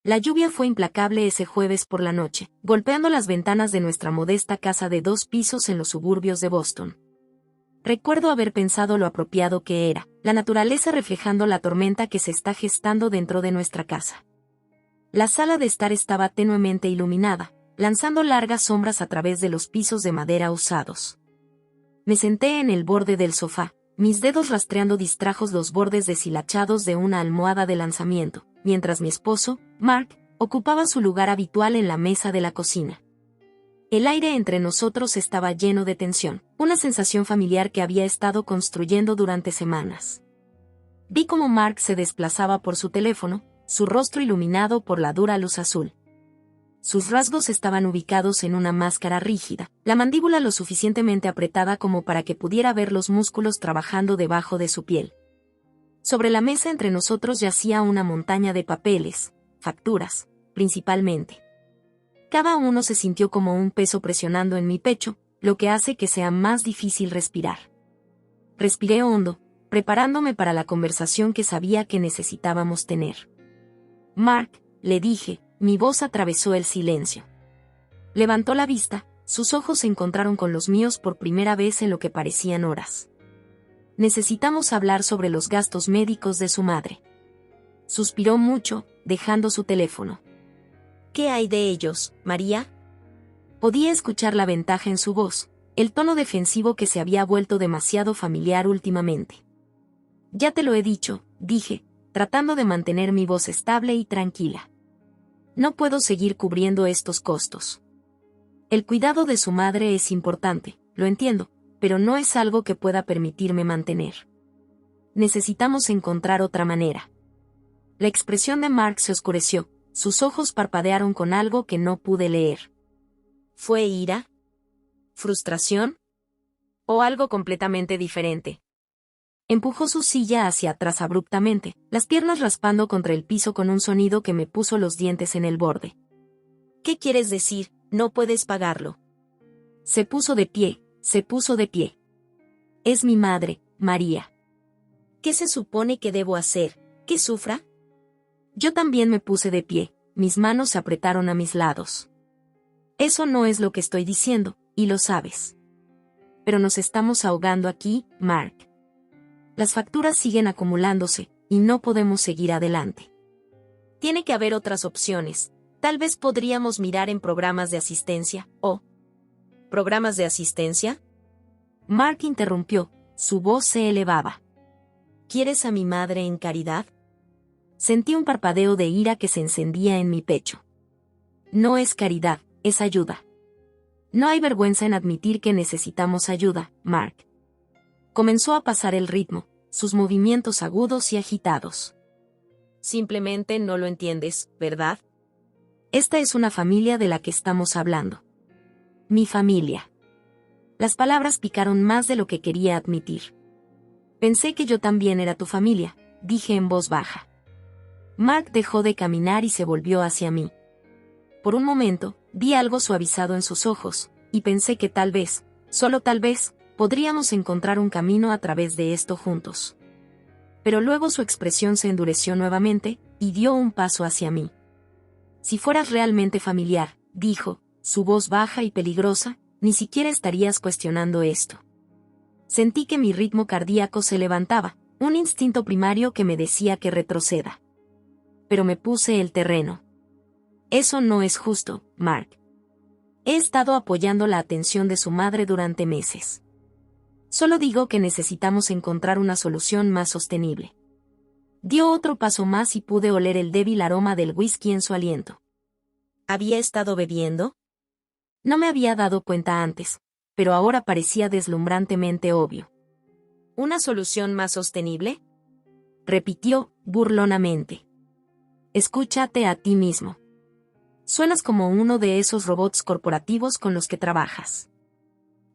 La lluvia fue implacable ese jueves por la noche, golpeando las ventanas de nuestra modesta casa de 2 pisos en los suburbios de Boston. Recuerdo haber pensado lo apropiado que era, la naturaleza reflejando la tormenta que se está gestando dentro de nuestra casa. La sala de estar estaba tenuemente iluminada, lanzando largas sombras a través de los pisos de madera usados. Me senté en el borde del sofá, mis dedos rastreando distrajos los bordes deshilachados de una almohada de lanzamiento, mientras mi esposo, Mark, ocupaba su lugar habitual en la mesa de la cocina. El aire entre nosotros estaba lleno de tensión, una sensación familiar que había estado construyendo durante semanas. Vi cómo Mark se desplazaba por su teléfono, su rostro iluminado por la dura luz azul. Sus rasgos estaban ubicados en una máscara rígida, la mandíbula lo suficientemente apretada como para que pudiera ver los músculos trabajando debajo de su piel. Sobre la mesa entre nosotros yacía una montaña de papeles, facturas, principalmente. Cada uno se sintió como un peso presionando en mi pecho, lo que hace que sea más difícil respirar. Respiré hondo, preparándome para la conversación que sabía que necesitábamos tener. Mark, le dije, mi voz atravesó el silencio. Levantó la vista, sus ojos se encontraron con los míos por primera vez en lo que parecían horas. Necesitamos hablar sobre los gastos médicos de su madre. Suspiró mucho, dejando su teléfono. ¿Qué hay de ellos, María? Podía escuchar la ventaja en su voz, el tono defensivo que se había vuelto demasiado familiar últimamente. Ya te lo he dicho, dije, tratando de mantener mi voz estable y tranquila. No puedo seguir cubriendo estos costos. El cuidado de su madre es importante, lo entiendo, pero no es algo que pueda permitirme mantener. Necesitamos encontrar otra manera. La expresión de Mark se oscureció, sus ojos parpadearon con algo que no pude leer. ¿Fue ira? ¿Frustración? ¿O algo completamente diferente? Empujó su silla hacia atrás abruptamente, las piernas raspando contra el piso con un sonido que me puso los dientes en el borde. ¿Qué quieres decir? No puedes pagarlo. Se puso de pie. Es mi madre, María. ¿Qué se supone que debo hacer? ¿Que sufra? Yo también me puse de pie, mis manos se apretaron a mis lados. Eso no es lo que estoy diciendo, y lo sabes. Pero nos estamos ahogando aquí, Mark. Las facturas siguen acumulándose, y no podemos seguir adelante. Tiene que haber otras opciones. Tal vez podríamos mirar en programas de asistencia, o... ¿Programas de asistencia? Mark interrumpió, su voz se elevaba. ¿Quieres a mi madre en caridad? Sentí un parpadeo de ira que se encendía en mi pecho. No es caridad, es ayuda. No hay vergüenza en admitir que necesitamos ayuda, Mark. Comenzó a pasar el ritmo, sus movimientos agudos y agitados. Simplemente no lo entiendes, ¿verdad? Esta es una familia de la que estamos hablando. Mi familia. Las palabras picaron más de lo que quería admitir. Pensé que yo también era tu familia, dije en voz baja. Mark dejó de caminar y se volvió hacia mí. Por un momento, vi algo suavizado en sus ojos, y pensé que tal vez, solo tal vez, podríamos encontrar un camino a través de esto juntos. Pero luego su expresión se endureció nuevamente, y dio un paso hacia mí. Si fueras realmente familiar, dijo, su voz baja y peligrosa, ni siquiera estarías cuestionando esto. Sentí que mi ritmo cardíaco se levantaba, un instinto primario que me decía que retroceda. Pero me puse el terreno. Eso no es justo, Mark. He estado apoyando la atención de su madre durante meses. Solo digo que necesitamos encontrar una solución más sostenible. Dio otro paso más y pude oler el débil aroma del whisky en su aliento. ¿Había estado bebiendo? No me había dado cuenta antes, pero ahora parecía deslumbrantemente obvio. ¿Una solución más sostenible? Repitió, burlonamente. Escúchate a ti mismo. Suenas como uno de esos robots corporativos con los que trabajas.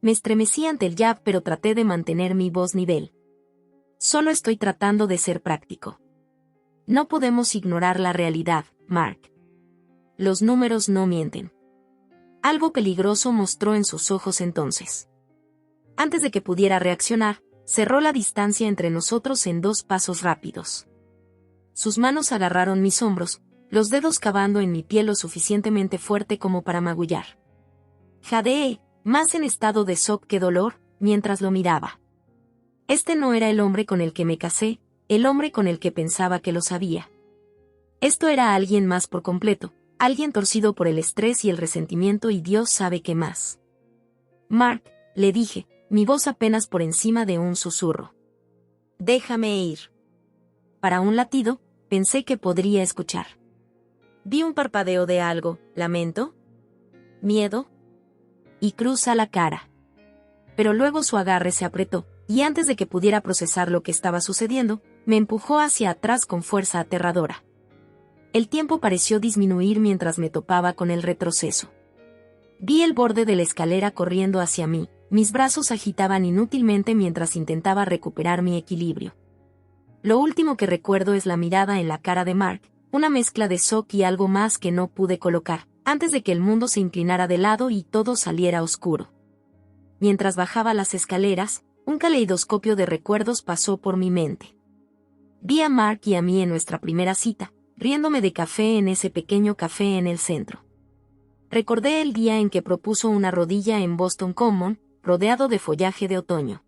Me estremecí ante el jab, pero traté de mantener mi voz nivel. Solo estoy tratando de ser práctico. No podemos ignorar la realidad, Mark. Los números no mienten. Algo peligroso mostró en sus ojos entonces. Antes de que pudiera reaccionar, cerró la distancia entre nosotros en 2 pasos rápidos. Sus manos agarraron mis hombros, los dedos cavando en mi piel lo suficientemente fuerte como para magullar. Jadeé, más en estado de shock que dolor, mientras lo miraba. Este no era el hombre con el que me casé, el hombre con el que pensaba que lo sabía. Esto era alguien más por completo, alguien torcido por el estrés y el resentimiento y Dios sabe qué más. Mark, le dije, mi voz apenas por encima de un susurro. Déjame ir. Para un latido, pensé que podría escuchar. Vi un parpadeo de algo, lamento, miedo, y cruza la cara. Pero luego su agarre se apretó, y antes de que pudiera procesar lo que estaba sucediendo, me empujó hacia atrás con fuerza aterradora. El tiempo pareció disminuir mientras me topaba con el retroceso. Vi el borde de la escalera corriendo hacia mí, mis brazos agitaban inútilmente mientras intentaba recuperar mi equilibrio. Lo último que recuerdo es la mirada en la cara de Mark, una mezcla de shock y algo más que no pude colocar, antes de que el mundo se inclinara de lado y todo saliera oscuro. Mientras bajaba las escaleras, un caleidoscopio de recuerdos pasó por mi mente. Vi a Mark y a mí en nuestra primera cita, riéndome de café en ese pequeño café en el centro. Recordé el día en que propuso una rodilla en Boston Common, rodeado de follaje de otoño.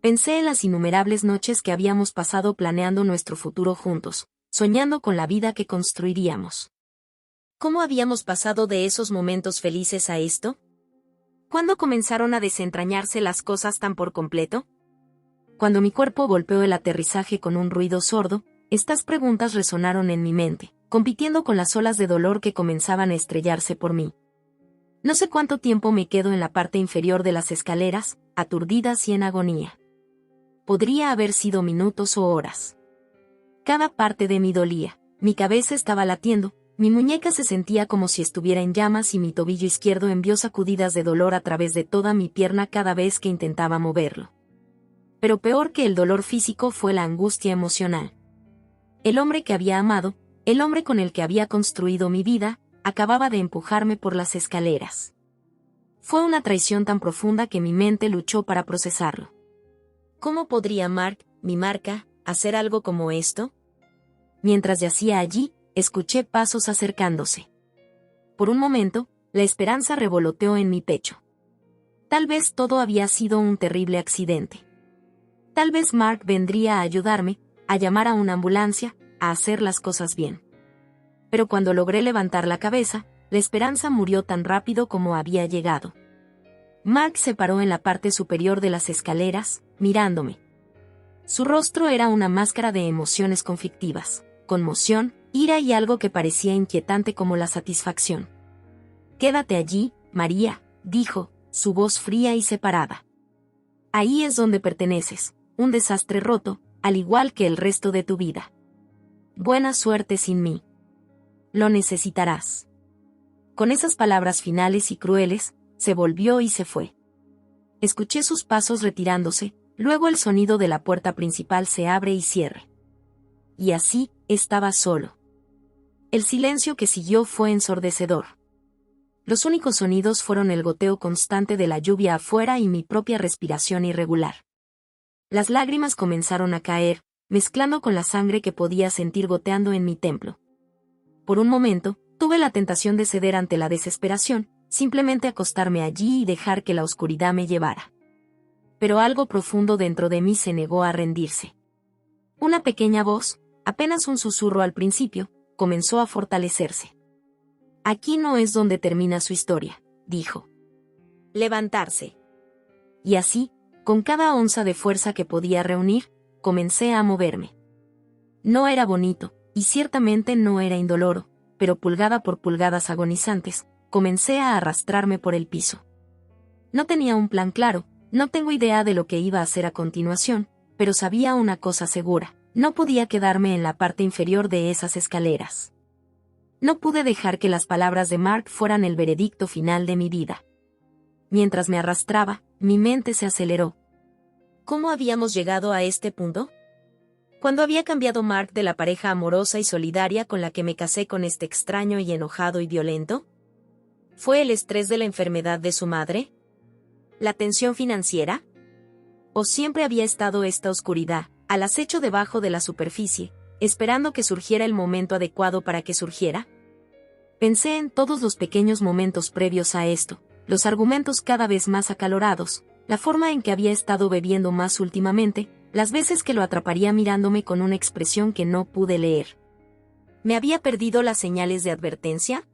Pensé en las innumerables noches que habíamos pasado planeando nuestro futuro juntos, soñando con la vida que construiríamos. ¿Cómo habíamos pasado de esos momentos felices a esto? ¿Cuándo comenzaron a desentrañarse las cosas tan por completo? Cuando mi cuerpo golpeó el aterrizaje con un ruido sordo, estas preguntas resonaron en mi mente, compitiendo con las olas de dolor que comenzaban a estrellarse por mí. No sé cuánto tiempo me quedo en la parte inferior de las escaleras, aturdidas y en agonía. Podría haber sido minutos o horas. Cada parte de mí dolía, mi cabeza estaba latiendo, mi muñeca se sentía como si estuviera en llamas y mi tobillo izquierdo envió sacudidas de dolor a través de toda mi pierna cada vez que intentaba moverlo. Pero peor que el dolor físico fue la angustia emocional. El hombre que había amado, el hombre con el que había construido mi vida, acababa de empujarme por las escaleras. Fue una traición tan profunda que mi mente luchó para procesarlo. ¿Cómo podría Mark, mi marca, hacer algo como esto? Mientras yacía allí, escuché pasos acercándose. Por un momento, la esperanza revoloteó en mi pecho. Tal vez todo había sido un terrible accidente. Tal vez Mark vendría a ayudarme, a llamar a una ambulancia, a hacer las cosas bien. Pero cuando logré levantar la cabeza, la esperanza murió tan rápido como había llegado. Mark se paró en la parte superior de las escaleras, mirándome. Su rostro era una máscara de emociones conflictivas, conmoción, ira y algo que parecía inquietante como la satisfacción. «Quédate allí, María», dijo, su voz fría y separada. «Ahí es donde perteneces, un desastre roto, al igual que el resto de tu vida. Buena suerte sin mí. Lo necesitarás». Con esas palabras finales y crueles, se volvió y se fue. Escuché sus pasos retirándose, luego el sonido de la puerta principal se abre y cierre. Y así, estaba solo. El silencio que siguió fue ensordecedor. Los únicos sonidos fueron el goteo constante de la lluvia afuera y mi propia respiración irregular. Las lágrimas comenzaron a caer, mezclando con la sangre que podía sentir goteando en mi templo. Por un momento, tuve la tentación de ceder ante la desesperación, simplemente acostarme allí y dejar que la oscuridad me llevara. Pero algo profundo dentro de mí se negó a rendirse. Una pequeña voz, apenas un susurro al principio, comenzó a fortalecerse. «Aquí no es donde termina su historia», dijo. «Levantarse». Y así, con cada onza de fuerza que podía reunir, comencé a moverme. No era bonito, y ciertamente no era indoloro, pero pulgada por pulgadas agonizantes, comencé a arrastrarme por el piso. No tenía un plan claro, no tengo idea de lo que iba a hacer a continuación, pero sabía una cosa segura. No podía quedarme en la parte inferior de esas escaleras. No pude dejar que las palabras de Mark fueran el veredicto final de mi vida. Mientras me arrastraba, mi mente se aceleró. ¿Cómo habíamos llegado a este punto? ¿Cuándo había cambiado Mark de la pareja amorosa y solidaria con la que me casé con este extraño y enojado y violento? ¿Fue el estrés de la enfermedad de su madre? ¿La tensión financiera? ¿O siempre había estado esta oscuridad, al acecho debajo de la superficie, esperando que surgiera el momento adecuado para que surgiera? Pensé en todos los pequeños momentos previos a esto, los argumentos cada vez más acalorados, la forma en que había estado bebiendo más últimamente, las veces que lo atraparía mirándome con una expresión que no pude leer. ¿Me había perdido las señales de advertencia?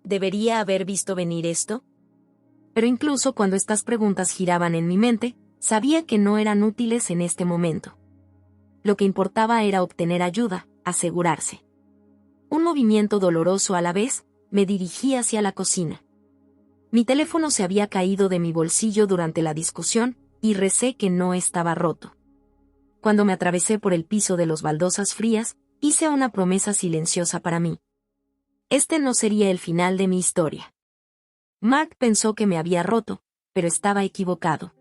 ¿Debería haber visto venir esto? Pero incluso cuando estas preguntas giraban en mi mente, sabía que no eran útiles en este momento. Lo que importaba era obtener ayuda, asegurarse. Un movimiento doloroso a la vez, me dirigí hacia la cocina. Mi teléfono se había caído de mi bolsillo durante la discusión, y recé que no estaba roto. Cuando me atravesé por el piso de los baldosas frías, hice una promesa silenciosa para mí. Este no sería el final de mi historia. Mark pensó que me había roto, pero estaba equivocado.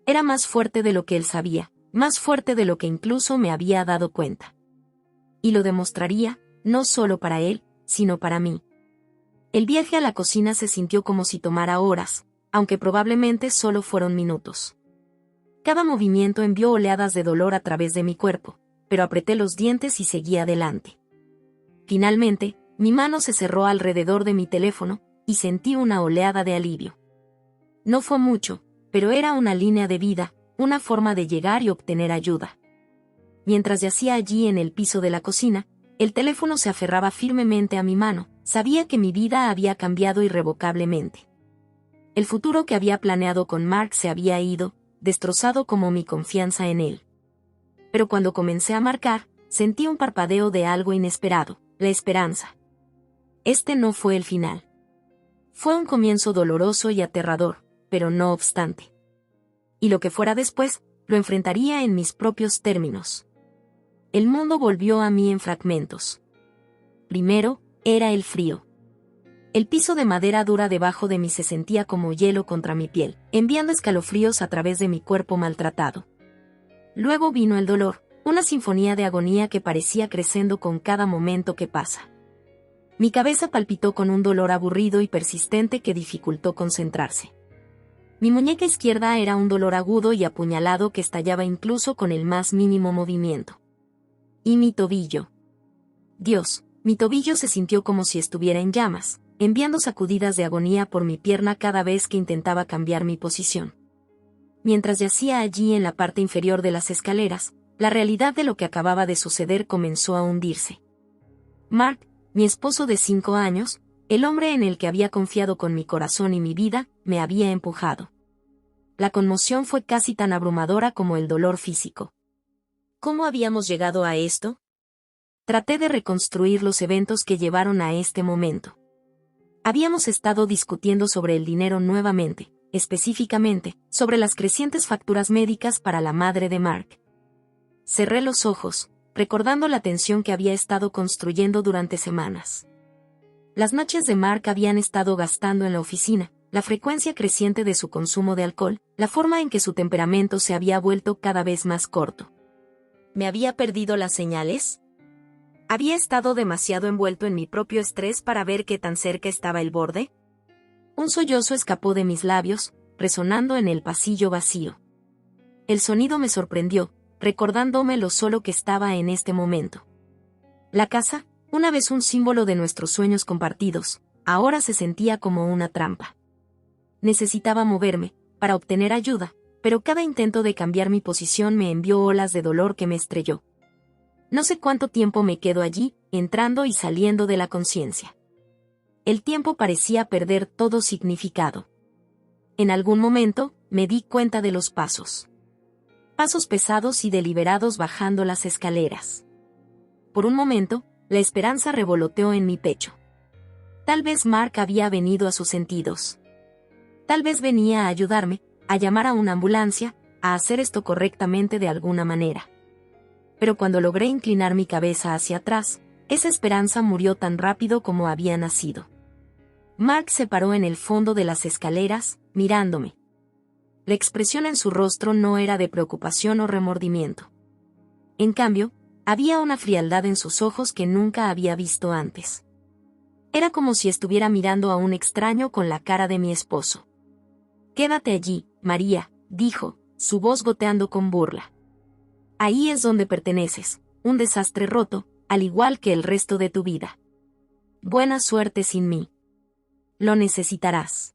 Era más fuerte de lo que él sabía, más fuerte de lo que incluso me había dado cuenta. Y lo demostraría, no solo para él, sino para mí. El viaje a la cocina se sintió como si tomara horas, aunque probablemente solo fueron minutos. Cada movimiento envió oleadas de dolor a través de mi cuerpo, pero apreté los dientes y seguí adelante. Finalmente, mi mano se cerró alrededor de mi teléfono, y sentí una oleada de alivio. No fue mucho, pero era una línea de vida, una forma de llegar y obtener ayuda. Mientras yacía allí en el piso de la cocina, el teléfono se aferraba firmemente a mi mano, sabía que mi vida había cambiado irrevocablemente. El futuro que había planeado con Mark se había ido, destrozado como mi confianza en él. Pero cuando comencé a marcar, sentí un parpadeo de algo inesperado, la esperanza. Este no fue el final. Fue un comienzo doloroso y aterrador, pero no obstante. Y lo que fuera después, lo enfrentaría en mis propios términos. El mundo volvió a mí en fragmentos. Primero, era el frío. El piso de madera dura debajo de mí se sentía como hielo contra mi piel, enviando escalofríos a través de mi cuerpo maltratado. Luego vino el dolor, una sinfonía de agonía que parecía creciendo con cada momento que pasa. Mi cabeza palpitó con un dolor aburrido y persistente que dificultó concentrarse. Mi muñeca izquierda era un dolor agudo y apuñalado que estallaba incluso con el más mínimo movimiento. Y mi tobillo. Dios, mi tobillo se sintió como si estuviera en llamas, enviando sacudidas de agonía por mi pierna cada vez que intentaba cambiar mi posición. Mientras yacía allí en la parte inferior de las escaleras, la realidad de lo que acababa de suceder comenzó a hundirse. Mark, mi esposo de 5 años, el hombre en el que había confiado con mi corazón y mi vida, me había empujado. La conmoción fue casi tan abrumadora como el dolor físico. ¿Cómo habíamos llegado a esto? Traté de reconstruir los eventos que llevaron a este momento. Habíamos estado discutiendo sobre el dinero nuevamente, específicamente, sobre las crecientes facturas médicas para la madre de Mark. Cerré los ojos, recordando la tensión que había estado construyendo durante semanas. Las noches de Mark habían estado gastando en la oficina, la frecuencia creciente de su consumo de alcohol, la forma en que su temperamento se había vuelto cada vez más corto. ¿Me había perdido las señales? ¿Había estado demasiado envuelto en mi propio estrés para ver qué tan cerca estaba el borde? Un sollozo escapó de mis labios, resonando en el pasillo vacío. El sonido me sorprendió, recordándome lo solo que estaba en este momento. La casa, una vez un símbolo de nuestros sueños compartidos, ahora se sentía como una trampa. Necesitaba moverme, para obtener ayuda, pero cada intento de cambiar mi posición me envió olas de dolor que me estrelló. No sé cuánto tiempo me quedo allí, entrando y saliendo de la conciencia. El tiempo parecía perder todo significado. En algún momento, me di cuenta de los pasos. Pasos pesados y deliberados bajando las escaleras. Por un momento, la esperanza revoloteó en mi pecho. Tal vez Mark había venido a sus sentidos. Tal vez venía a ayudarme, a llamar a una ambulancia, a hacer esto correctamente de alguna manera. Pero cuando logré inclinar mi cabeza hacia atrás, esa esperanza murió tan rápido como había nacido. Mark se paró en el fondo de las escaleras, mirándome. La expresión en su rostro no era de preocupación o remordimiento. En cambio, había una frialdad en sus ojos que nunca había visto antes. Era como si estuviera mirando a un extraño con la cara de mi esposo. «Quédate allí, María», dijo, su voz goteando con burla. «Ahí es donde perteneces, un desastre roto, al igual que el resto de tu vida. Buena suerte sin mí. Lo necesitarás.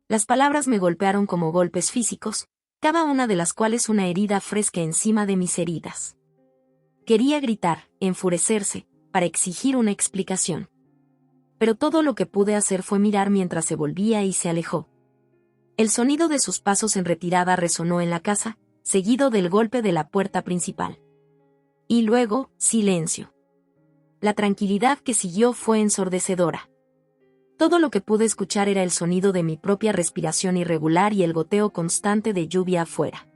Las palabras me golpearon como golpes físicos, cada una de las cuales una herida fresca encima de mis heridas. Quería gritar, enfurecerse, para exigir una explicación. Pero todo lo que pude hacer fue mirar mientras se volvía y se alejó. El sonido de sus pasos en retirada resonó en la casa, seguido del golpe de la puerta principal. Y luego, silencio. La tranquilidad que siguió fue ensordecedora. Todo lo que pude escuchar era el sonido de mi propia respiración irregular y el goteo constante de lluvia afuera.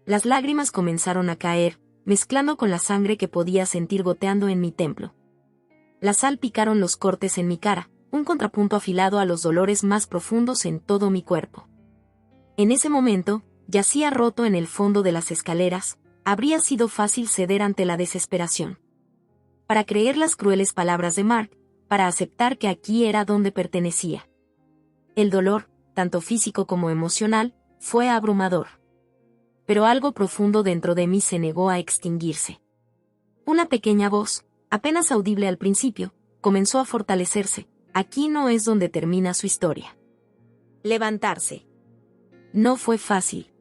Las lágrimas comenzaron a caer, mezclando con la sangre que podía sentir goteando en mi templo. La sal picaron los cortes en mi cara, un contrapunto afilado a los dolores más profundos en todo mi cuerpo. En ese momento, yacía roto en el fondo de las escaleras, habría sido fácil ceder ante la desesperación. Para creer las crueles palabras de Mark, para aceptar que aquí era donde pertenecía. El dolor, tanto físico como emocional, fue abrumador. Pero algo profundo dentro de mí se negó a extinguirse. Una pequeña voz, apenas audible al principio, comenzó a fortalecerse. Aquí no es donde termina su historia. Levantarse. No fue fácil.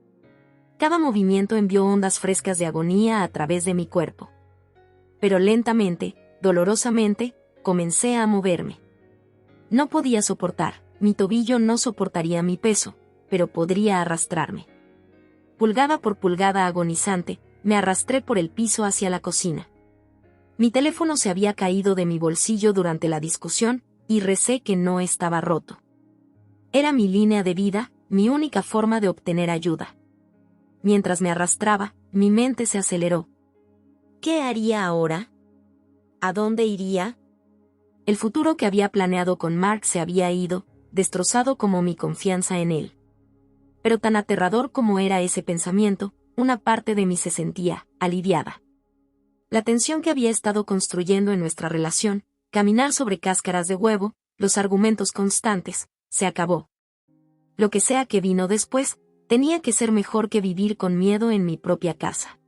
Cada movimiento envió ondas frescas de agonía a través de mi cuerpo. Pero lentamente, dolorosamente, comencé a moverme. No podía soportar, mi tobillo no soportaría mi peso, pero podría arrastrarme. Pulgada por pulgada agonizante, me arrastré por el piso hacia la cocina. Mi teléfono se había caído de mi bolsillo durante la discusión, y recé que no estaba roto. Era mi línea de vida, mi única forma de obtener ayuda. Mientras me arrastraba, mi mente se aceleró. ¿Qué haría ahora? ¿A dónde iría? El futuro que había planeado con Mark se había ido, destrozado como mi confianza en él. Pero tan aterrador como era ese pensamiento, una parte de mí se sentía aliviada. La tensión que había estado construyendo en nuestra relación, caminar sobre cáscaras de huevo, los argumentos constantes, se acabó. Lo que sea que vino después, tenía que ser mejor que vivir con miedo en mi propia casa.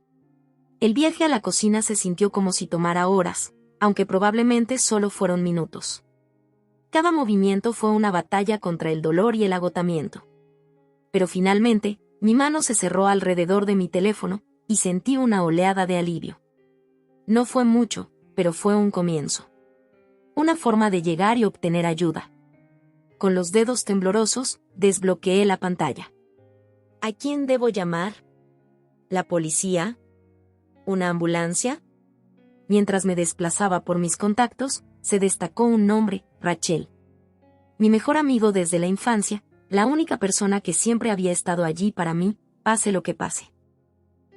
El viaje a la cocina se sintió como si tomara horas, aunque probablemente solo fueron minutos. Cada movimiento fue una batalla contra el dolor y el agotamiento. Pero finalmente, mi mano se cerró alrededor de mi teléfono, y sentí una oleada de alivio. No fue mucho, pero fue un comienzo. Una forma de llegar y obtener ayuda. Con los dedos temblorosos, desbloqueé la pantalla. ¿A quién debo llamar? ¿La policía? ¿Una ambulancia? Mientras me desplazaba por mis contactos, se destacó un nombre, Rachel. Mi mejor amigo desde la infancia, la única persona que siempre había estado allí para mí, pase lo que pase.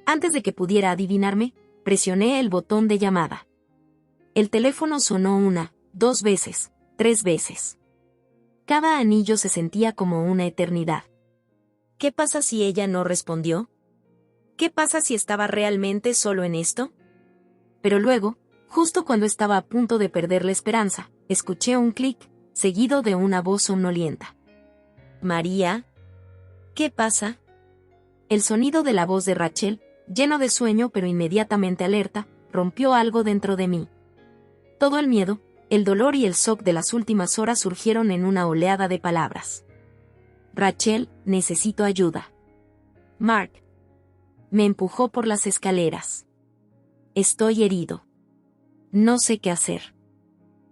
Antes de que pudiera adivinarme, presioné el botón de llamada. El teléfono sonó 1, 2 veces, 3 veces. Cada anillo se sentía como una eternidad. ¿Qué pasa si ella no respondió? ¿Qué pasa si estaba realmente solo en esto? Pero luego, justo cuando estaba a punto de perder la esperanza, escuché un clic, seguido de una voz somnolienta. María. ¿Qué pasa? El sonido de la voz de Rachel, lleno de sueño pero inmediatamente alerta, rompió algo dentro de mí. Todo el miedo, el dolor y el shock de las últimas horas surgieron en una oleada de palabras. Rachel, necesito ayuda. Mark. Me empujó por las escaleras. Estoy herido. No sé qué hacer.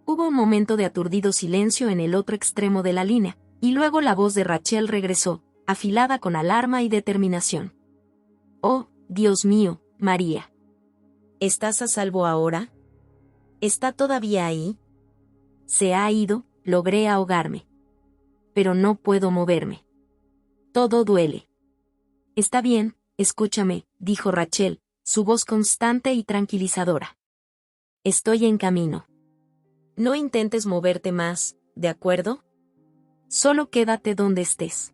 Hubo un momento de aturdido silencio en el otro extremo de la línea, y luego la voz de Rachel regresó, afilada con alarma y determinación. Oh, Dios mío, María. ¿Estás a salvo ahora? ¿Está todavía ahí? Se ha ido, logré ahogarme. Pero no puedo moverme. Todo duele. Está bien, escúchame, dijo Rachel, su voz constante y tranquilizadora. Estoy en camino. No intentes moverte más, ¿de acuerdo? Solo quédate donde estés.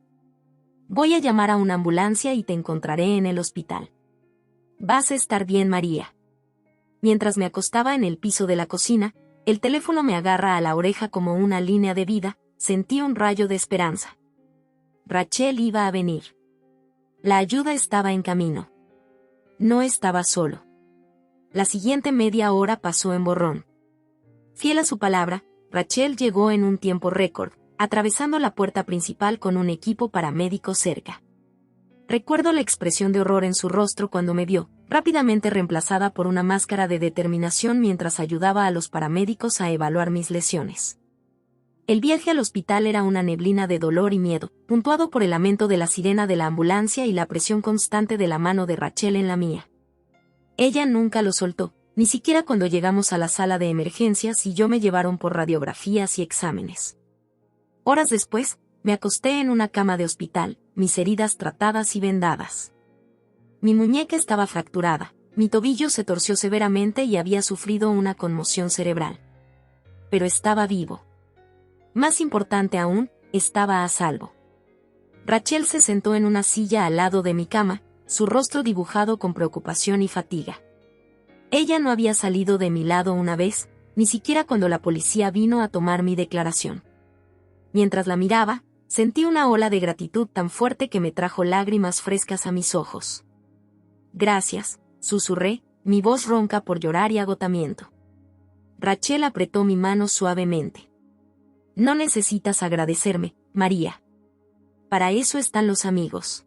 Voy a llamar a una ambulancia y te encontraré en el hospital. Vas a estar bien, María. Mientras me acostaba en el piso de la cocina, el teléfono me agarra a la oreja como una línea de vida, sentí un rayo de esperanza. Rachel iba a venir. La ayuda estaba en camino. No estaba solo. La siguiente media hora pasó en borrón. Fiel a su palabra, Rachel llegó en un tiempo récord, atravesando la puerta principal con un equipo paramédico cerca. Recuerdo la expresión de horror en su rostro cuando me vio, rápidamente reemplazada por una máscara de determinación mientras ayudaba a los paramédicos a evaluar mis lesiones. El viaje al hospital era una neblina de dolor y miedo, puntuado por el lamento de la sirena de la ambulancia y la presión constante de la mano de Rachel en la mía. Ella nunca lo soltó, ni siquiera cuando llegamos a la sala de emergencias y yo me llevaron por radiografías y exámenes. Horas después, me acosté en una cama de hospital, mis heridas tratadas y vendadas. Mi muñeca estaba fracturada, mi tobillo se torció severamente y había sufrido una conmoción cerebral. Pero estaba vivo. Más importante aún, estaba a salvo. Rachel se sentó en una silla al lado de mi cama, su rostro dibujado con preocupación y fatiga. Ella no había salido de mi lado una vez, ni siquiera cuando la policía vino a tomar mi declaración. Mientras la miraba, sentí una ola de gratitud tan fuerte que me trajo lágrimas frescas a mis ojos. Gracias, susurré, mi voz ronca por llorar y agotamiento. Rachel apretó mi mano suavemente. No necesitas agradecerme, María. Para eso están los amigos.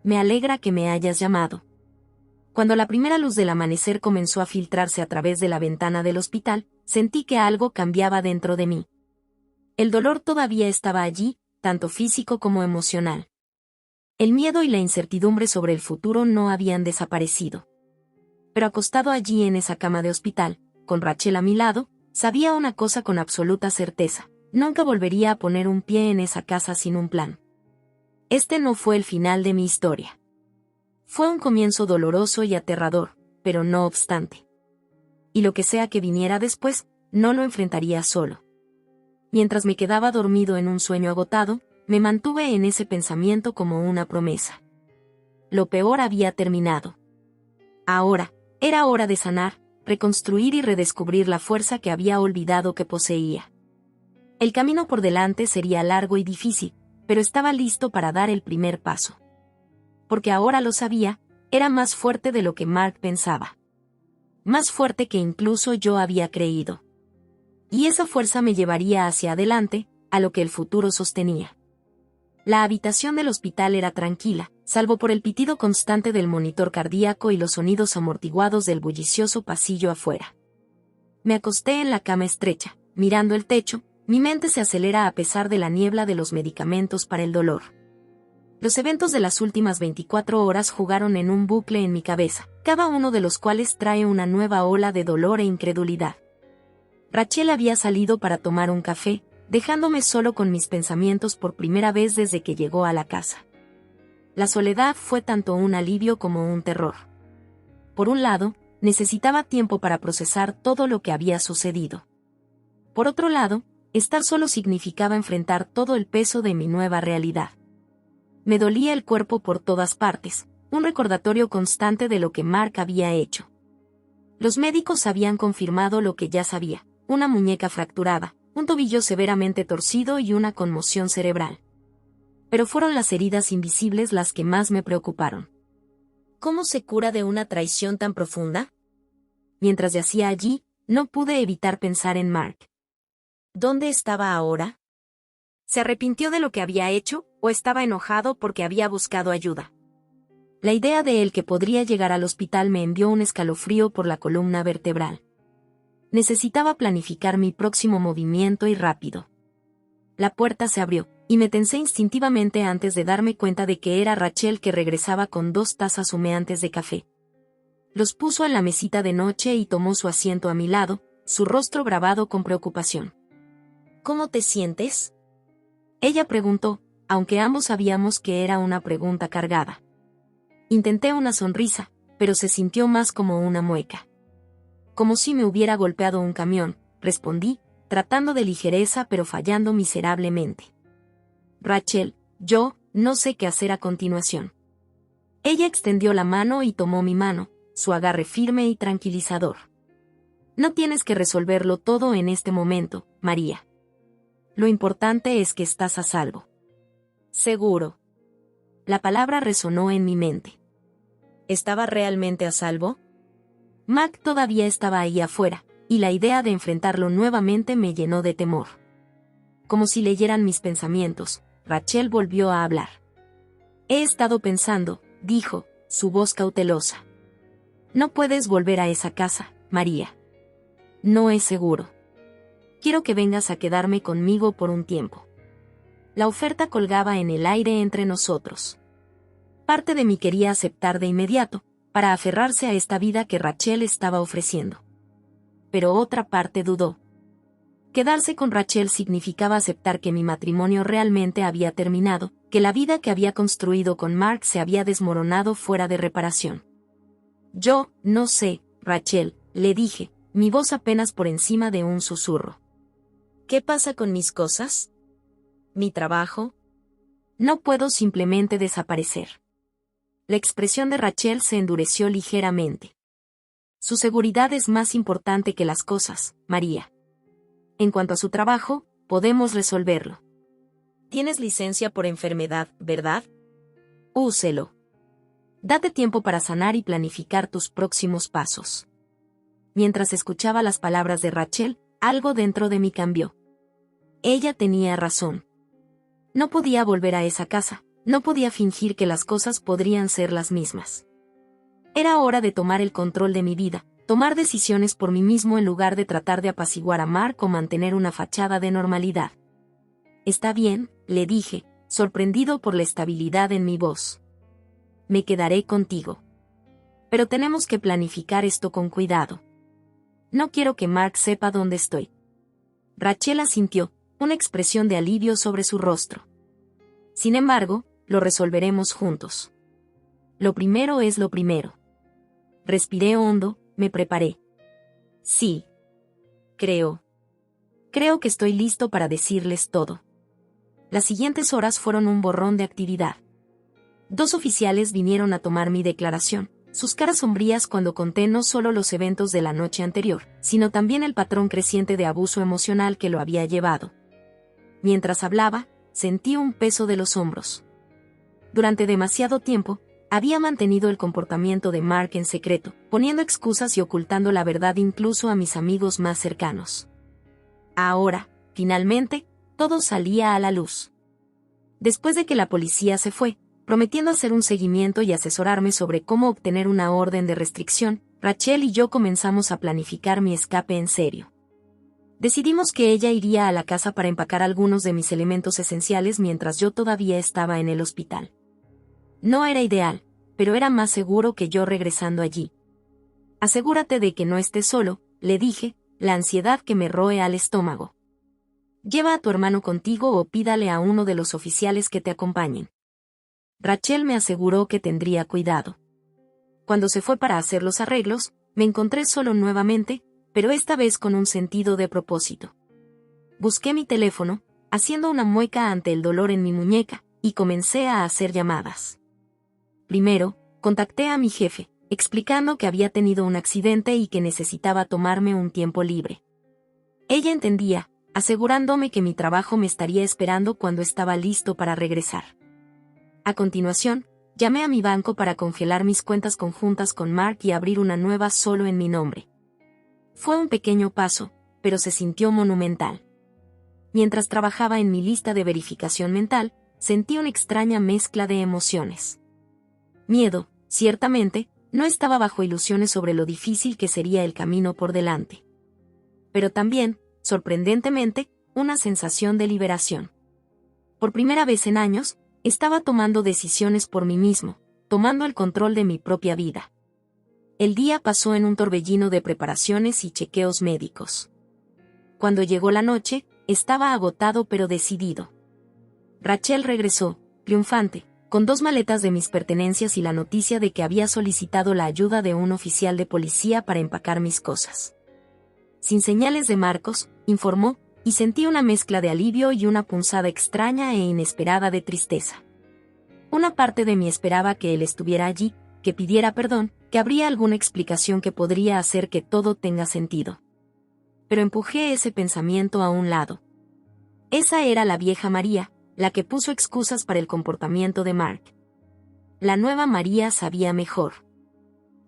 Me alegra que me hayas llamado. Cuando la primera luz del amanecer comenzó a filtrarse a través de la ventana del hospital, sentí que algo cambiaba dentro de mí. El dolor todavía estaba allí, tanto físico como emocional. El miedo y la incertidumbre sobre el futuro no habían desaparecido. Pero acostado allí en esa cama de hospital, con Rachel a mi lado, sabía una cosa con absoluta certeza: nunca volvería a poner un pie en esa casa sin un plan. Este no fue el final de mi historia. Fue un comienzo doloroso y aterrador, pero no obstante. Y lo que sea que viniera después, no lo enfrentaría solo. Mientras me quedaba dormido en un sueño agotado, me mantuve en ese pensamiento como una promesa. Lo peor había terminado. Ahora, era hora de sanar, reconstruir y redescubrir la fuerza que había olvidado que poseía. El camino por delante sería largo y difícil, pero estaba listo para dar el primer paso. Porque ahora lo sabía, era más fuerte de lo que Mark pensaba. Más fuerte que incluso yo había creído. Y esa fuerza me llevaría hacia adelante, a lo que el futuro sostenía. La habitación del hospital era tranquila, salvo por el pitido constante del monitor cardíaco y los sonidos amortiguados del bullicioso pasillo afuera. Me acosté en la cama estrecha, mirando el techo, mi mente se acelera a pesar de la niebla de los medicamentos para el dolor. Los eventos de las últimas 24 horas jugaron en un bucle en mi cabeza, cada uno de los cuales trae una nueva ola de dolor e incredulidad. Rachel había salido para tomar un café, dejándome solo con mis pensamientos por primera vez desde que llegó a la casa. La soledad fue tanto un alivio como un terror. Por un lado, necesitaba tiempo para procesar todo lo que había sucedido. Por otro lado, estar solo significaba enfrentar todo el peso de mi nueva realidad. Me dolía el cuerpo por todas partes, un recordatorio constante de lo que Mark había hecho. Los médicos habían confirmado lo que ya sabía: una muñeca fracturada, un tobillo severamente torcido y una conmoción cerebral. Pero fueron las heridas invisibles las que más me preocuparon. ¿Cómo se cura de una traición tan profunda? Mientras yacía allí, no pude evitar pensar en Mark. ¿Dónde estaba ahora? ¿Se arrepintió de lo que había hecho, o estaba enojado porque había buscado ayuda? La idea de él que podría llegar al hospital me envió un escalofrío por la columna vertebral. Necesitaba planificar mi próximo movimiento y rápido. La puerta se abrió, y me tensé instintivamente antes de darme cuenta de que era Rachel, que regresaba con 2 tazas humeantes de café. Los puso en la mesita de noche y tomó su asiento a mi lado, su rostro grabado con preocupación. ¿Cómo te sientes?, ella preguntó, aunque ambos sabíamos que era una pregunta cargada. Intenté una sonrisa, pero se sintió más como una mueca. Como si me hubiera golpeado un camión, respondí, tratando de ligereza pero fallando miserablemente. Rachel, yo no sé qué hacer a continuación. Ella extendió la mano y tomó mi mano, su agarre firme y tranquilizador. No tienes que resolverlo todo en este momento, María. Lo importante es que estás a salvo. Seguro. La palabra resonó en mi mente. ¿Estaba realmente a salvo? Mark todavía estaba ahí afuera, y la idea de enfrentarlo nuevamente me llenó de temor. Como si leyeran mis pensamientos, Rachel volvió a hablar. He estado pensando, dijo, su voz cautelosa. No puedes volver a esa casa, María. No es seguro. Quiero que vengas a quedarme conmigo por un tiempo. La oferta colgaba en el aire entre nosotros. Parte de mí quería aceptar de inmediato, para aferrarse a esta vida que Rachel estaba ofreciendo. Pero otra parte dudó. Quedarse con Rachel significaba aceptar que mi matrimonio realmente había terminado, que la vida que había construido con Mark se había desmoronado fuera de reparación. Yo, no sé, Rachel, le dije, mi voz apenas por encima de un susurro. ¿Qué pasa con mis cosas? ¿Mi trabajo? No puedo simplemente desaparecer. La expresión de Rachel se endureció ligeramente. Su seguridad es más importante que las cosas, María. En cuanto a su trabajo, podemos resolverlo. Tienes licencia por enfermedad, ¿verdad? Úselo. Date tiempo para sanar y planificar tus próximos pasos. Mientras escuchaba las palabras de Rachel, algo dentro de mí cambió. Ella tenía razón. No podía volver a esa casa, no podía fingir que las cosas podrían ser las mismas. Era hora de tomar el control de mi vida, tomar decisiones por mí mismo en lugar de tratar de apaciguar a Mark o mantener una fachada de normalidad. Está bien, le dije, sorprendido por la estabilidad en mi voz. Me quedaré contigo. Pero tenemos que planificar esto con cuidado. No quiero que Mark sepa dónde estoy. Rachel asintió, una expresión de alivio sobre su rostro. Sin embargo, lo resolveremos juntos. Lo primero es lo primero. Respiré hondo, me preparé. Sí. Creo que estoy listo para decirles todo. Las siguientes horas fueron un borrón de actividad. 2 oficiales vinieron a tomar mi declaración, sus caras sombrías cuando conté no solo los eventos de la noche anterior, sino también el patrón creciente de abuso emocional que lo había llevado. Mientras hablaba, sentí un peso de los hombros. Durante demasiado tiempo, había mantenido el comportamiento de Mark en secreto, poniendo excusas y ocultando la verdad incluso a mis amigos más cercanos. Ahora, finalmente, todo salía a la luz. Después de que la policía se fue, prometiendo hacer un seguimiento y asesorarme sobre cómo obtener una orden de restricción, Rachel y yo comenzamos a planificar mi escape en serio. Decidimos que ella iría a la casa para empacar algunos de mis elementos esenciales mientras yo todavía estaba en el hospital. No era ideal, pero era más seguro que yo regresando allí. Asegúrate de que no estés solo, le dije, la ansiedad que me roe al estómago. Lleva a tu hermano contigo o pídale a uno de los oficiales que te acompañen. Rachel me aseguró que tendría cuidado. Cuando se fue para hacer los arreglos, me encontré solo nuevamente, pero esta vez con un sentido de propósito. Busqué mi teléfono, haciendo una mueca ante el dolor en mi muñeca, y comencé a hacer llamadas. Primero, contacté a mi jefe, explicando que había tenido un accidente y que necesitaba tomarme un tiempo libre. Ella entendía, asegurándome que mi trabajo me estaría esperando cuando estaba listo para regresar. A continuación, llamé a mi banco para congelar mis cuentas conjuntas con Mark y abrir una nueva solo en mi nombre. Fue un pequeño paso, pero se sintió monumental. Mientras trabajaba en mi lista de verificación mental, sentí una extraña mezcla de emociones. Miedo, ciertamente, no estaba bajo ilusiones sobre lo difícil que sería el camino por delante. Pero también, sorprendentemente, una sensación de liberación. Por primera vez en años, estaba tomando decisiones por mí mismo, tomando el control de mi propia vida. El día pasó en un torbellino de preparaciones y chequeos médicos. Cuando llegó la noche, estaba agotado pero decidido. Rachel regresó, triunfante, con 2 maletas de mis pertenencias y la noticia de que había solicitado la ayuda de un oficial de policía para empacar mis cosas. Sin señales de Marcos, informó, y sentí una mezcla de alivio y una punzada extraña e inesperada de tristeza. Una parte de mí esperaba que él estuviera allí, que pidiera perdón, que habría alguna explicación que podría hacer que todo tenga sentido. Pero empujé ese pensamiento a un lado. Esa era la vieja María, la que puso excusas para el comportamiento de Mark. La nueva María sabía mejor.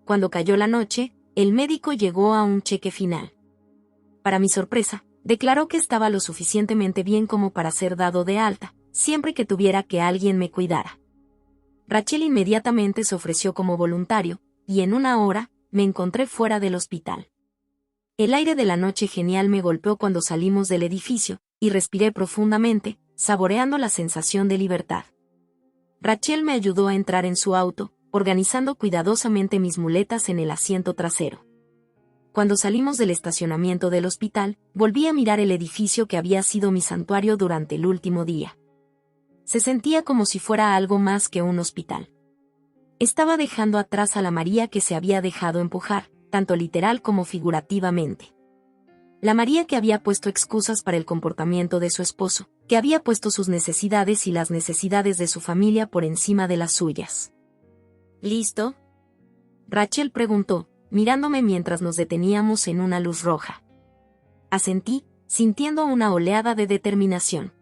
Cuando cayó la noche, el médico llegó a un cheque final. Para mi sorpresa, declaró que estaba lo suficientemente bien como para ser dado de alta, siempre que tuviera que alguien me cuidara. Rachel inmediatamente se ofreció como voluntario, y en una hora, me encontré fuera del hospital. El aire de la noche genial me golpeó cuando salimos del edificio, y respiré profundamente, saboreando la sensación de libertad. Rachel me ayudó a entrar en su auto, organizando cuidadosamente mis muletas en el asiento trasero. Cuando salimos del estacionamiento del hospital, volví a mirar el edificio que había sido mi santuario durante el último día. Se sentía como si fuera algo más que un hospital. Estaba dejando atrás a la María que se había dejado empujar, tanto literal como figurativamente. La María que había puesto excusas para el comportamiento de su esposo, que había puesto sus necesidades y las necesidades de su familia por encima de las suyas. ¿Listo?, Rachel preguntó, mirándome mientras nos deteníamos en una luz roja. Asentí, sintiendo una oleada de determinación.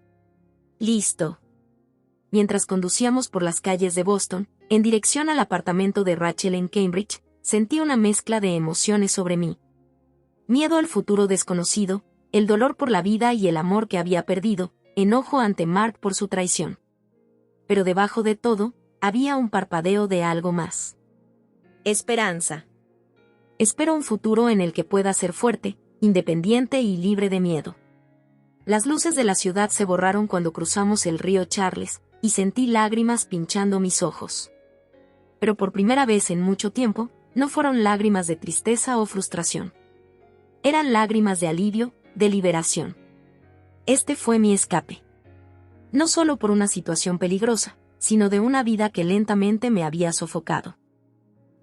Listo. Mientras conducíamos por las calles de Boston, en dirección al apartamento de Rachel en Cambridge, sentí una mezcla de emociones sobre mí. Miedo al futuro desconocido, el dolor por la vida y el amor que había perdido, enojo ante Mark por su traición. Pero debajo de todo, había un parpadeo de algo más. Esperanza. Espero un futuro en el que pueda ser fuerte, independiente y libre de miedo. Las luces de la ciudad se borraron cuando cruzamos el río Charles, y sentí lágrimas pinchando mis ojos. Pero por primera vez en mucho tiempo, no fueron lágrimas de tristeza o frustración. Eran lágrimas de alivio, de liberación. Este fue mi escape. No solo por una situación peligrosa, sino de una vida que lentamente me había sofocado.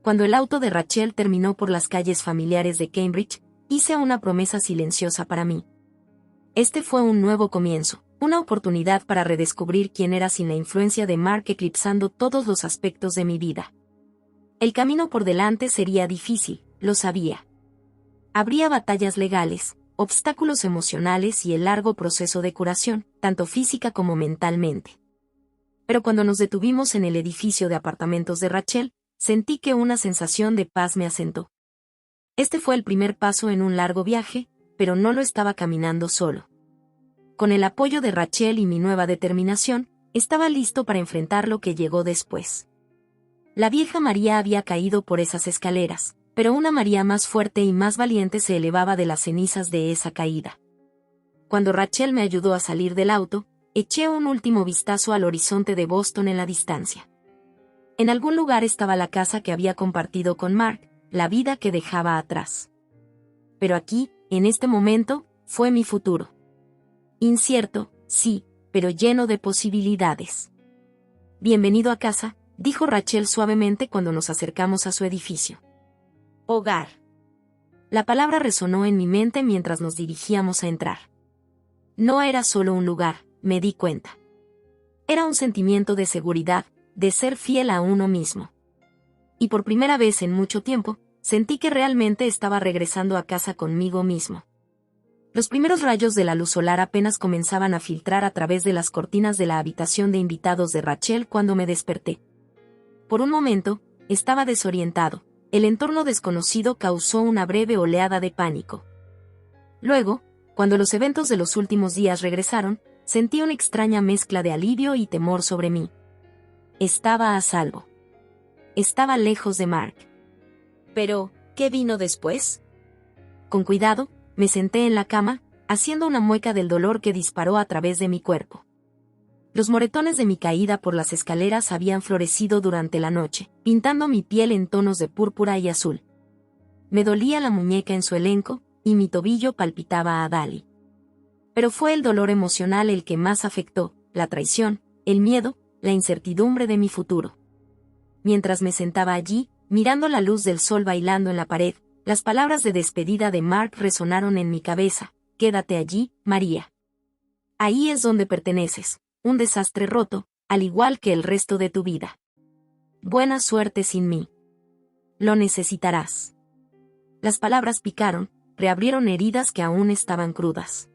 Cuando el auto de Rachel terminó por las calles familiares de Cambridge, hice una promesa silenciosa para mí. Este fue un nuevo comienzo, una oportunidad para redescubrir quién era sin la influencia de Mark eclipsando todos los aspectos de mi vida. El camino por delante sería difícil, lo sabía. Habría batallas legales, obstáculos emocionales y el largo proceso de curación, tanto física como mentalmente. Pero cuando nos detuvimos en el edificio de apartamentos de Rachel, sentí que una sensación de paz me asentó. Este fue el primer paso en un largo viaje, pero no lo estaba caminando solo. Con el apoyo de Rachel y mi nueva determinación, estaba listo para enfrentar lo que llegó después. La vieja María había caído por esas escaleras, pero una María más fuerte y más valiente se elevaba de las cenizas de esa caída. Cuando Rachel me ayudó a salir del auto, eché un último vistazo al horizonte de Boston en la distancia. En algún lugar estaba la casa que había compartido con Mark, la vida que dejaba atrás. Pero aquí, en este momento, fue mi futuro. Incierto, sí, pero lleno de posibilidades. Bienvenido a casa, dijo Rachel suavemente cuando nos acercamos a su edificio. Hogar. La palabra resonó en mi mente mientras nos dirigíamos a entrar. No era solo un lugar, me di cuenta. Era un sentimiento de seguridad, de ser fiel a uno mismo. Y por primera vez en mucho tiempo, sentí que realmente estaba regresando a casa conmigo mismo. Los primeros rayos de la luz solar apenas comenzaban a filtrar a través de las cortinas de la habitación de invitados de Rachel cuando me desperté. Por un momento, estaba desorientado. El entorno desconocido causó una breve oleada de pánico. Luego, cuando los eventos de los últimos días regresaron, sentí una extraña mezcla de alivio y temor sobre mí. Estaba a salvo. Estaba lejos de Mark. Pero, ¿qué vino después? Con cuidado, me senté en la cama, haciendo una mueca del dolor que disparó a través de mi cuerpo. Los moretones de mi caída por las escaleras habían florecido durante la noche, pintando mi piel en tonos de púrpura y azul. Me dolía la muñeca en su elenco, y mi tobillo palpitaba a Dali. Pero fue el dolor emocional el que más afectó, la traición, el miedo, la incertidumbre de mi futuro. Mientras me sentaba allí, mirando la luz del sol bailando en la pared, las palabras de despedida de Mark resonaron en mi cabeza. Quédate allí, María. Ahí es donde perteneces, un desastre roto, al igual que el resto de tu vida. Buena suerte sin mí. Lo necesitarás. Las palabras picaron, reabrieron heridas que aún estaban crudas.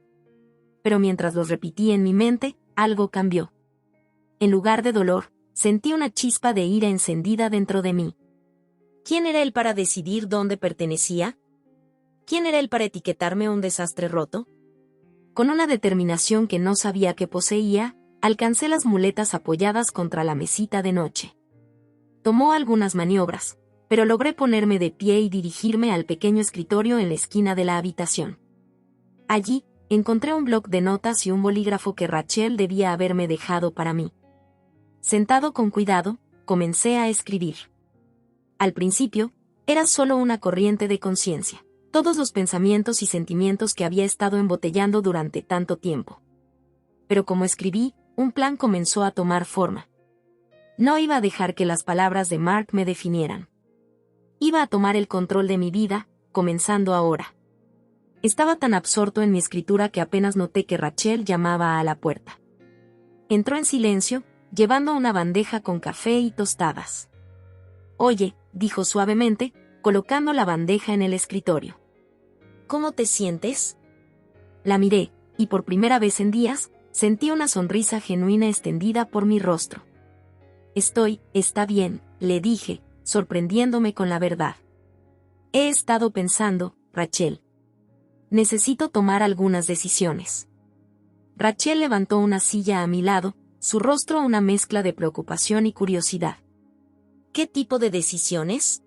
Pero mientras los repetí en mi mente, algo cambió. En lugar de dolor, sentí una chispa de ira encendida dentro de mí. ¿Quién era él para decidir dónde pertenecía? ¿Quién era él para etiquetarme un desastre roto? Con una determinación que no sabía que poseía, alcancé las muletas apoyadas contra la mesita de noche. Tomó algunas maniobras, pero logré ponerme de pie y dirigirme al pequeño escritorio en la esquina de la habitación. Allí, encontré un bloc de notas y un bolígrafo que Rachel debía haberme dejado para mí. Sentado con cuidado, comencé a escribir. Al principio, era solo una corriente de conciencia, todos los pensamientos y sentimientos que había estado embotellando durante tanto tiempo. Pero como escribí, un plan comenzó a tomar forma. No iba a dejar que las palabras de Mark me definieran. Iba a tomar el control de mi vida, comenzando ahora. Estaba tan absorto en mi escritura que apenas noté que Rachel llamaba a la puerta. Entró en silencio, llevando una bandeja con café y tostadas. «Oye», dijo suavemente, colocando la bandeja en el escritorio. «¿Cómo te sientes?» La miré, y por primera vez en días, sentí una sonrisa genuina extendida por mi rostro. «Está bien», le dije, sorprendiéndome con la verdad. «He estado pensando, Rachel. Necesito tomar algunas decisiones». Rachel levantó una silla a mi lado, su rostro una mezcla de preocupación y curiosidad. «¿Qué tipo de decisiones?»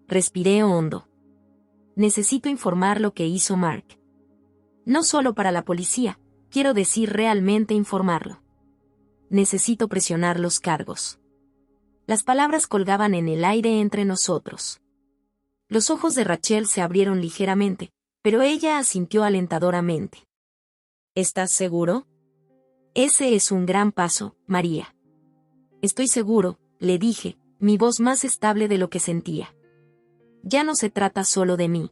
Respiré hondo. «Necesito informar lo que hizo Mark. No solo para la policía, quiero decir realmente informarlo. Necesito presionar los cargos». Las palabras colgaban en el aire entre nosotros. Los ojos de Rachel se abrieron ligeramente, pero ella asintió alentadoramente. «¿Estás seguro?» «Ese es un gran paso, María». «Estoy seguro», le dije, mi voz más estable de lo que sentía. «Ya no se trata solo de mí.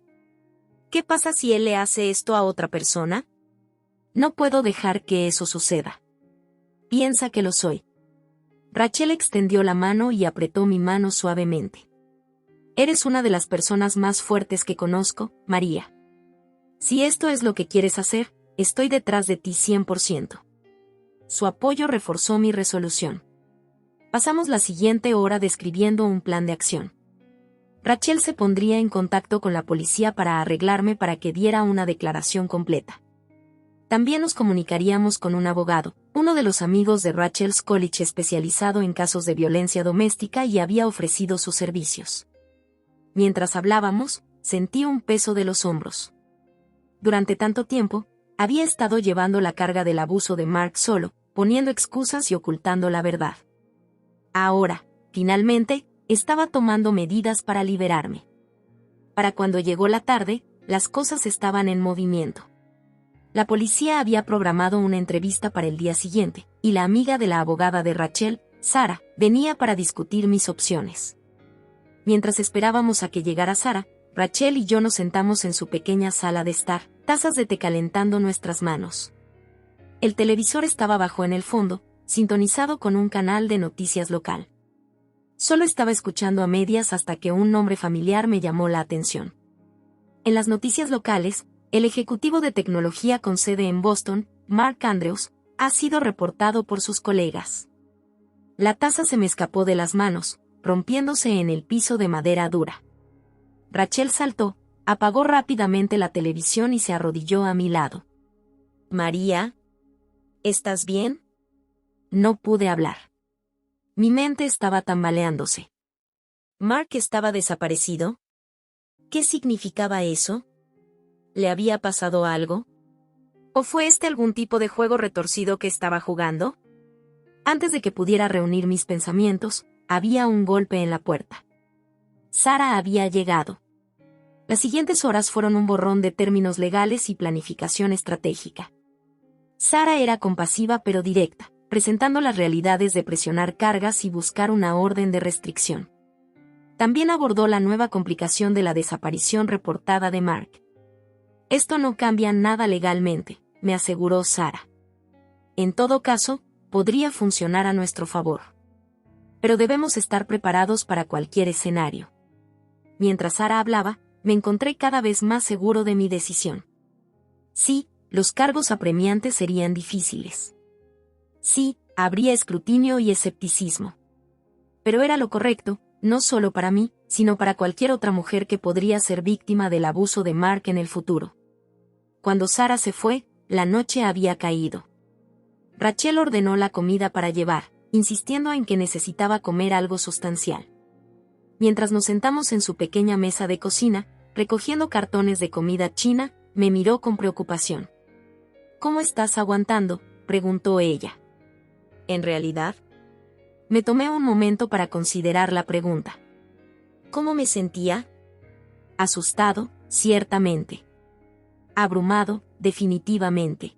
¿Qué pasa si él le hace esto a otra persona? No puedo dejar que eso suceda. Piensa que lo soy». Rachel extendió la mano y apretó mi mano suavemente. «Eres una de las personas más fuertes que conozco, María. Si esto es lo que quieres hacer, estoy detrás de ti 100%. Su apoyo reforzó mi resolución. Pasamos la siguiente hora describiendo un plan de acción. Rachel se pondría en contacto con la policía para arreglarme para que diera una declaración completa. También nos comunicaríamos con un abogado, uno de los amigos de Rachel's College especializado en casos de violencia doméstica y había ofrecido sus servicios. Mientras hablábamos, sentí un peso de los hombros. Durante tanto tiempo, había estado llevando la carga del abuso de Mark solo, poniendo excusas y ocultando la verdad. Ahora, finalmente, estaba tomando medidas para liberarme. Para cuando llegó la tarde, las cosas estaban en movimiento. La policía había programado una entrevista para el día siguiente, y la amiga de la abogada de Rachel, Sara, venía para discutir mis opciones. Mientras esperábamos a que llegara Sara, Rachel y yo nos sentamos en su pequeña sala de estar, tazas de té calentando nuestras manos. El televisor estaba abajo en el fondo, sintonizado con un canal de noticias local. Solo estaba escuchando a medias hasta que un nombre familiar me llamó la atención. En las noticias locales, el ejecutivo de tecnología con sede en Boston, Mark Andrews, ha sido reportado por sus colegas. La taza se me escapó de las manos, rompiéndose en el piso de madera dura. Rachel saltó, apagó rápidamente la televisión y se arrodilló a mi lado. «María, ¿estás bien?» No pude hablar. Mi mente estaba tambaleándose. ¿Mark estaba desaparecido? ¿Qué significaba eso? ¿Le había pasado algo? ¿O fue este algún tipo de juego retorcido que estaba jugando? Antes de que pudiera reunir mis pensamientos, había un golpe en la puerta. Sara había llegado. Las siguientes horas fueron un borrón de términos legales y planificación estratégica. Sara era compasiva pero directa, presentando las realidades de presionar cargas y buscar una orden de restricción. También abordó la nueva complicación de la desaparición reportada de Mark. «Esto no cambia nada legalmente», me aseguró Sara. «En todo caso, podría funcionar a nuestro favor. Pero debemos estar preparados para cualquier escenario». Mientras Sara hablaba, me encontré cada vez más seguro de mi decisión. Sí, los cargos apremiantes serían difíciles. Sí, habría escrutinio y escepticismo. Pero era lo correcto, no solo para mí, sino para cualquier otra mujer que podría ser víctima del abuso de Mark en el futuro. Cuando Sarah se fue, la noche había caído. Rachel ordenó la comida para llevar, insistiendo en que necesitaba comer algo sustancial. Mientras nos sentamos en su pequeña mesa de cocina, recogiendo cartones de comida china, me miró con preocupación. ¿Cómo estás aguantando?, preguntó ella. ¿En realidad? Me tomé un momento para considerar la pregunta. ¿Cómo me sentía? Asustado, ciertamente. Abrumado, definitivamente.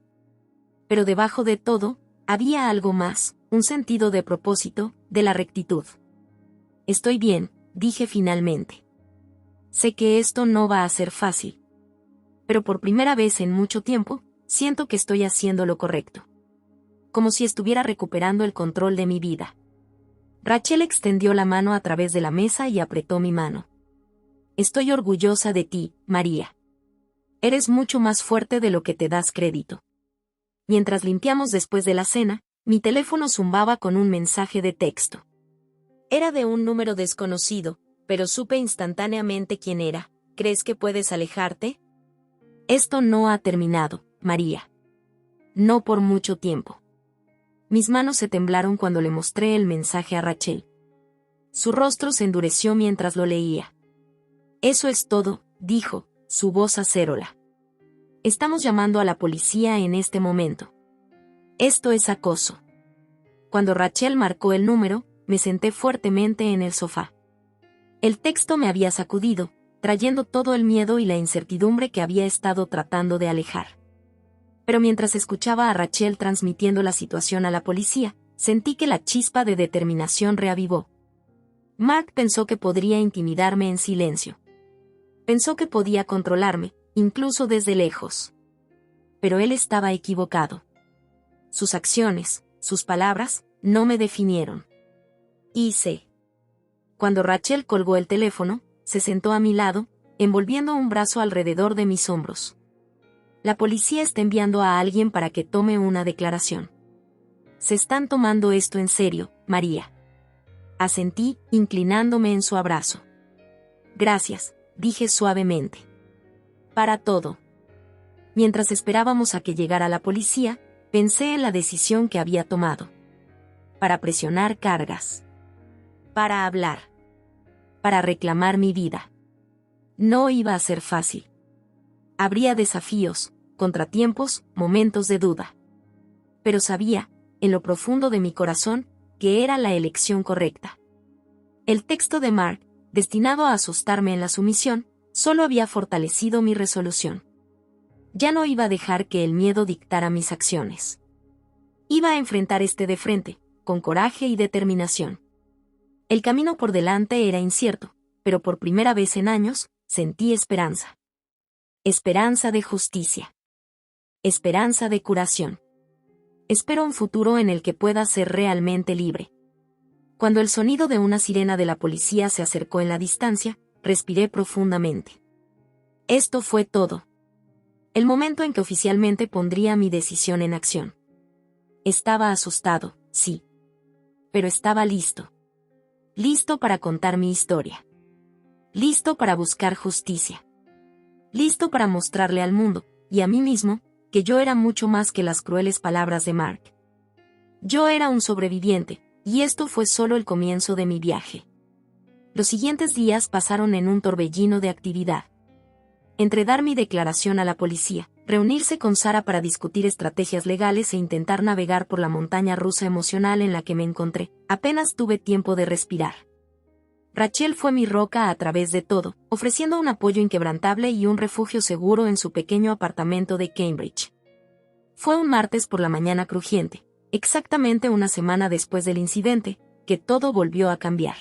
Pero debajo de todo, había algo más, un sentido de propósito, de la rectitud. Estoy bien, dije finalmente. Sé que esto no va a ser fácil. Pero por primera vez en mucho tiempo, siento que estoy haciendo lo correcto. Como si estuviera recuperando el control de mi vida. Rachel extendió la mano a través de la mesa y apretó mi mano. Estoy orgullosa de ti, María. Eres mucho más fuerte de lo que te das crédito. Mientras limpiamos después de la cena, mi teléfono zumbaba con un mensaje de texto. Era de un número desconocido, pero supe instantáneamente quién era. ¿Crees que puedes alejarte? Esto no ha terminado, María. No por mucho tiempo. Mis manos se temblaron cuando le mostré el mensaje a Rachel. Su rostro se endureció mientras lo leía. Eso es todo, dijo, su voz acérola. Estamos llamando a la policía en este momento. Esto es acoso. Cuando Rachel marcó el número, me senté fuertemente en el sofá. El texto me había sacudido, trayendo todo el miedo y la incertidumbre que había estado tratando de alejar. Pero mientras escuchaba a Rachel transmitiendo la situación a la policía, sentí que la chispa de determinación reavivó. Mark pensó que podría intimidarme en silencio. Pensó que podía controlarme, incluso desde lejos. Pero él estaba equivocado. Sus acciones, sus palabras, no me definieron. Hice. Cuando Rachel colgó el teléfono, se sentó a mi lado, envolviendo un brazo alrededor de mis hombros. La policía está enviando a alguien para que tome una declaración. Se están tomando esto en serio, María. Asentí, inclinándome en su abrazo. Gracias, dije suavemente. Para todo. Mientras esperábamos a que llegara la policía, pensé en la decisión que había tomado. Para presionar cargas. Para hablar. Para reclamar mi vida. No iba a ser fácil. Habría desafíos, contratiempos, momentos de duda. Pero sabía, en lo profundo de mi corazón, que era la elección correcta. El texto de Mark, destinado a asustarme en la sumisión, solo había fortalecido mi resolución. Ya no iba a dejar que el miedo dictara mis acciones. Iba a enfrentar este de frente, con coraje y determinación. El camino por delante era incierto, pero por primera vez en años, sentí esperanza. Esperanza de justicia. Esperanza de curación. Espero un futuro en el que pueda ser realmente libre. Cuando el sonido de una sirena de la policía se acercó en la distancia, respiré profundamente. Esto fue todo. El momento en que oficialmente pondría mi decisión en acción. Estaba asustado, sí. Pero estaba listo. Listo para contar mi historia. Listo para buscar justicia. Listo para mostrarle al mundo, y a mí mismo, que yo era mucho más que las crueles palabras de Mark. Yo era un sobreviviente, y esto fue solo el comienzo de mi viaje. Los siguientes días pasaron en un torbellino de actividad. Entre dar mi declaración a la policía, reunirse con Sarah para discutir estrategias legales e intentar navegar por la montaña rusa emocional en la que me encontré, apenas tuve tiempo de respirar. Rachel fue mi roca a través de todo, ofreciendo un apoyo inquebrantable y un refugio seguro en su pequeño apartamento de Cambridge. Fue un martes por la mañana crujiente, exactamente una semana después del incidente, que todo volvió a cambiar.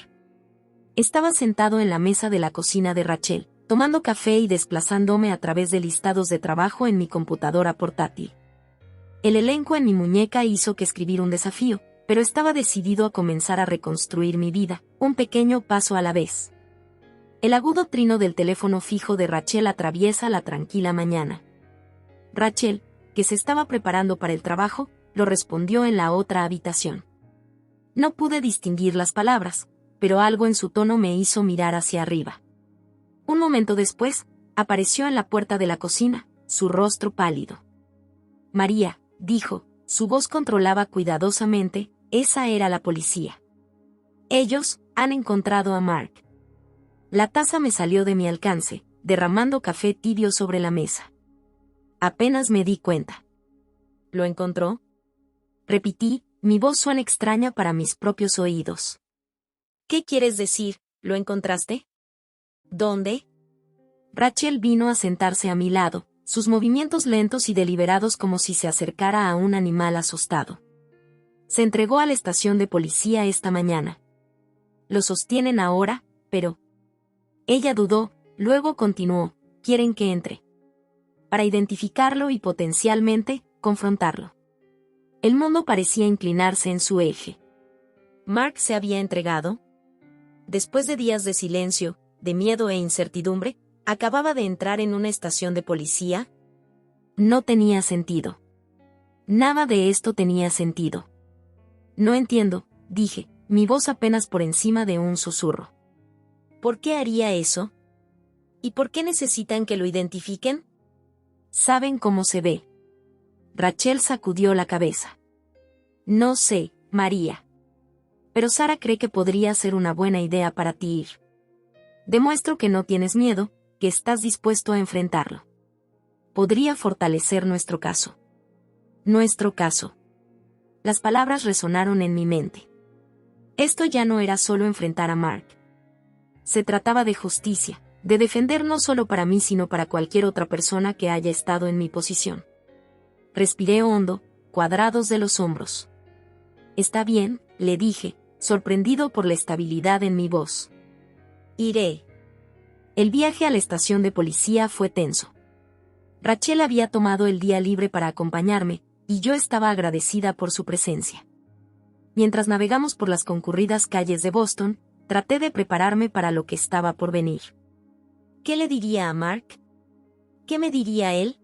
Estaba sentado en la mesa de la cocina de Rachel, tomando café y desplazándome a través de listados de trabajo en mi computadora portátil. El elenco en mi muñeca hizo que escribir un desafío, pero estaba decidido a comenzar a reconstruir mi vida, un pequeño paso a la vez. El agudo trino del teléfono fijo de Rachel atraviesa la tranquila mañana. Rachel, que se estaba preparando para el trabajo, lo respondió en la otra habitación. No pude distinguir las palabras, pero algo en su tono me hizo mirar hacia arriba. Un momento después, apareció en la puerta de la cocina, su rostro pálido. María, dijo, su voz controlaba cuidadosamente, esa era la policía. Ellos han encontrado a Mark. La taza me salió de mi alcance, derramando café tibio sobre la mesa. Apenas me di cuenta. ¿Lo encontró? Repetí, mi voz suena extraña para mis propios oídos. ¿Qué quieres decir? ¿Lo encontraste? ¿Dónde? Rachel vino a sentarse a mi lado, sus movimientos lentos y deliberados como si se acercara a un animal asustado. Se entregó a la estación de policía esta mañana. Lo sostienen ahora, pero... Ella dudó, luego continuó, quieren que entre. Para identificarlo y potencialmente, confrontarlo. El mundo parecía inclinarse en su eje. ¿Mark se había entregado? Después de días de silencio, de miedo e incertidumbre, ¿acababa de entrar en una estación de policía? No tenía sentido. Nada de esto tenía sentido. No entiendo, dije, mi voz apenas por encima de un susurro. ¿Por qué haría eso? ¿Y por qué necesitan que lo identifiquen? ¿Saben cómo se ve? Rachel sacudió la cabeza. No sé, María. Pero Sara cree que podría ser una buena idea para ti ir. Demuestro que no tienes miedo, que estás dispuesto a enfrentarlo. Podría fortalecer nuestro caso. Nuestro caso. Las palabras resonaron en mi mente. Esto ya no era solo enfrentar a Mark. Se trataba de justicia, de defender no solo para mí sino para cualquier otra persona que haya estado en mi posición. Respiré hondo, cuadrados de los hombros. Está bien, le dije, sorprendido por la estabilidad en mi voz. Iré. El viaje a la estación de policía fue tenso. Rachel había tomado el día libre para acompañarme, y yo estaba agradecida por su presencia. Mientras navegamos por las concurridas calles de Boston, traté de prepararme para lo que estaba por venir. ¿Qué le diría a Mark? ¿Qué me diría él?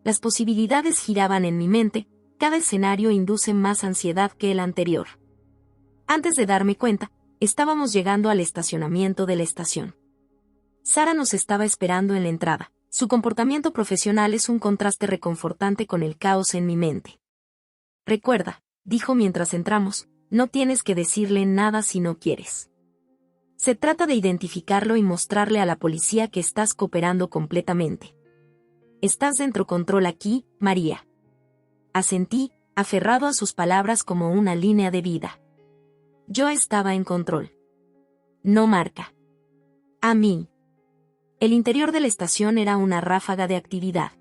Las posibilidades giraban en mi mente, cada escenario induce más ansiedad que el anterior. Antes de darme cuenta, estábamos llegando al estacionamiento de la estación. Sara nos estaba esperando en la entrada. Su comportamiento profesional es un contraste reconfortante con el caos en mi mente. Recuerda, dijo mientras entramos, no tienes que decirle nada si no quieres. Se trata de identificarlo y mostrarle a la policía que estás cooperando completamente. Estás dentro control aquí, María. Asentí, aferrado a sus palabras como una línea de vida. Yo estaba en control. No Marca. A mí. El interior de la estación era una ráfaga de actividad.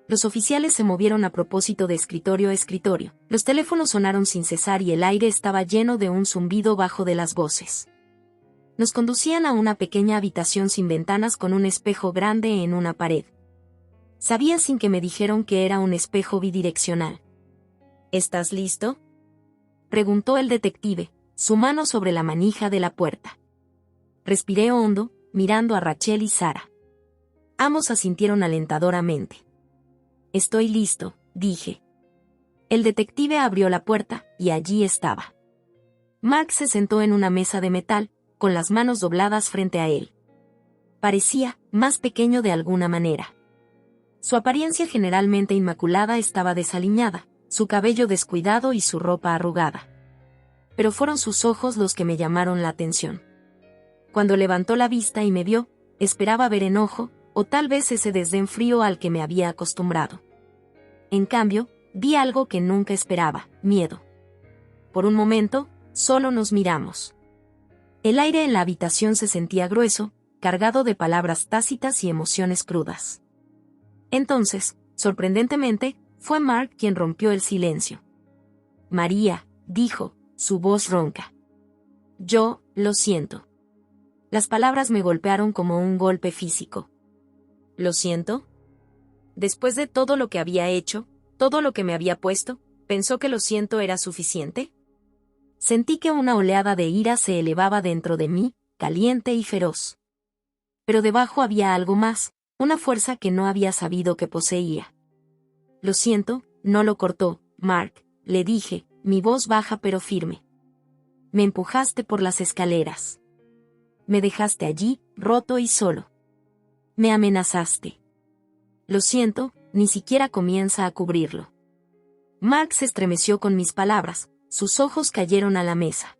Los oficiales se movieron a propósito de escritorio a escritorio, los teléfonos sonaron sin cesar y el aire estaba lleno de un zumbido bajo de las voces. Nos conducían a una pequeña habitación sin ventanas con un espejo grande en una pared. Sabía sin que me dijeron que era un espejo bidireccional. ¿Estás listo?, preguntó el detective, su mano sobre la manija de la puerta. Respiré hondo, mirando a Rachel y Sara. Ambos asintieron alentadoramente. Estoy listo, dije. El detective abrió la puerta, y allí estaba. Mark se sentó en una mesa de metal, con las manos dobladas frente a él. Parecía más pequeño de alguna manera. Su apariencia generalmente inmaculada estaba desaliñada, su cabello descuidado y su ropa arrugada. Pero fueron sus ojos los que me llamaron la atención. Cuando levantó la vista y me vio, esperaba ver enojo, o tal vez ese desdén frío al que me había acostumbrado. En cambio, vi algo que nunca esperaba, miedo. Por un momento, solo nos miramos. El aire en la habitación se sentía grueso, cargado de palabras tácitas y emociones crudas. Entonces, sorprendentemente, fue Mark quien rompió el silencio. María, dijo, su voz ronca. Yo, lo siento. Las palabras me golpearon como un golpe físico. ¿Lo siento? Después de todo lo que había hecho, todo lo que me había puesto, ¿pensó que lo siento era suficiente? Sentí que una oleada de ira se elevaba dentro de mí, caliente y feroz. Pero debajo había algo más, una fuerza que no había sabido que poseía. Lo siento, no lo cortó, Mark, le dije, mi voz baja pero firme. me empujaste por las escaleras. Me dejaste allí, roto y solo. Me amenazaste. Lo siento, ni siquiera comienza a cubrirlo. Mark se estremeció con mis palabras, sus ojos cayeron a la mesa.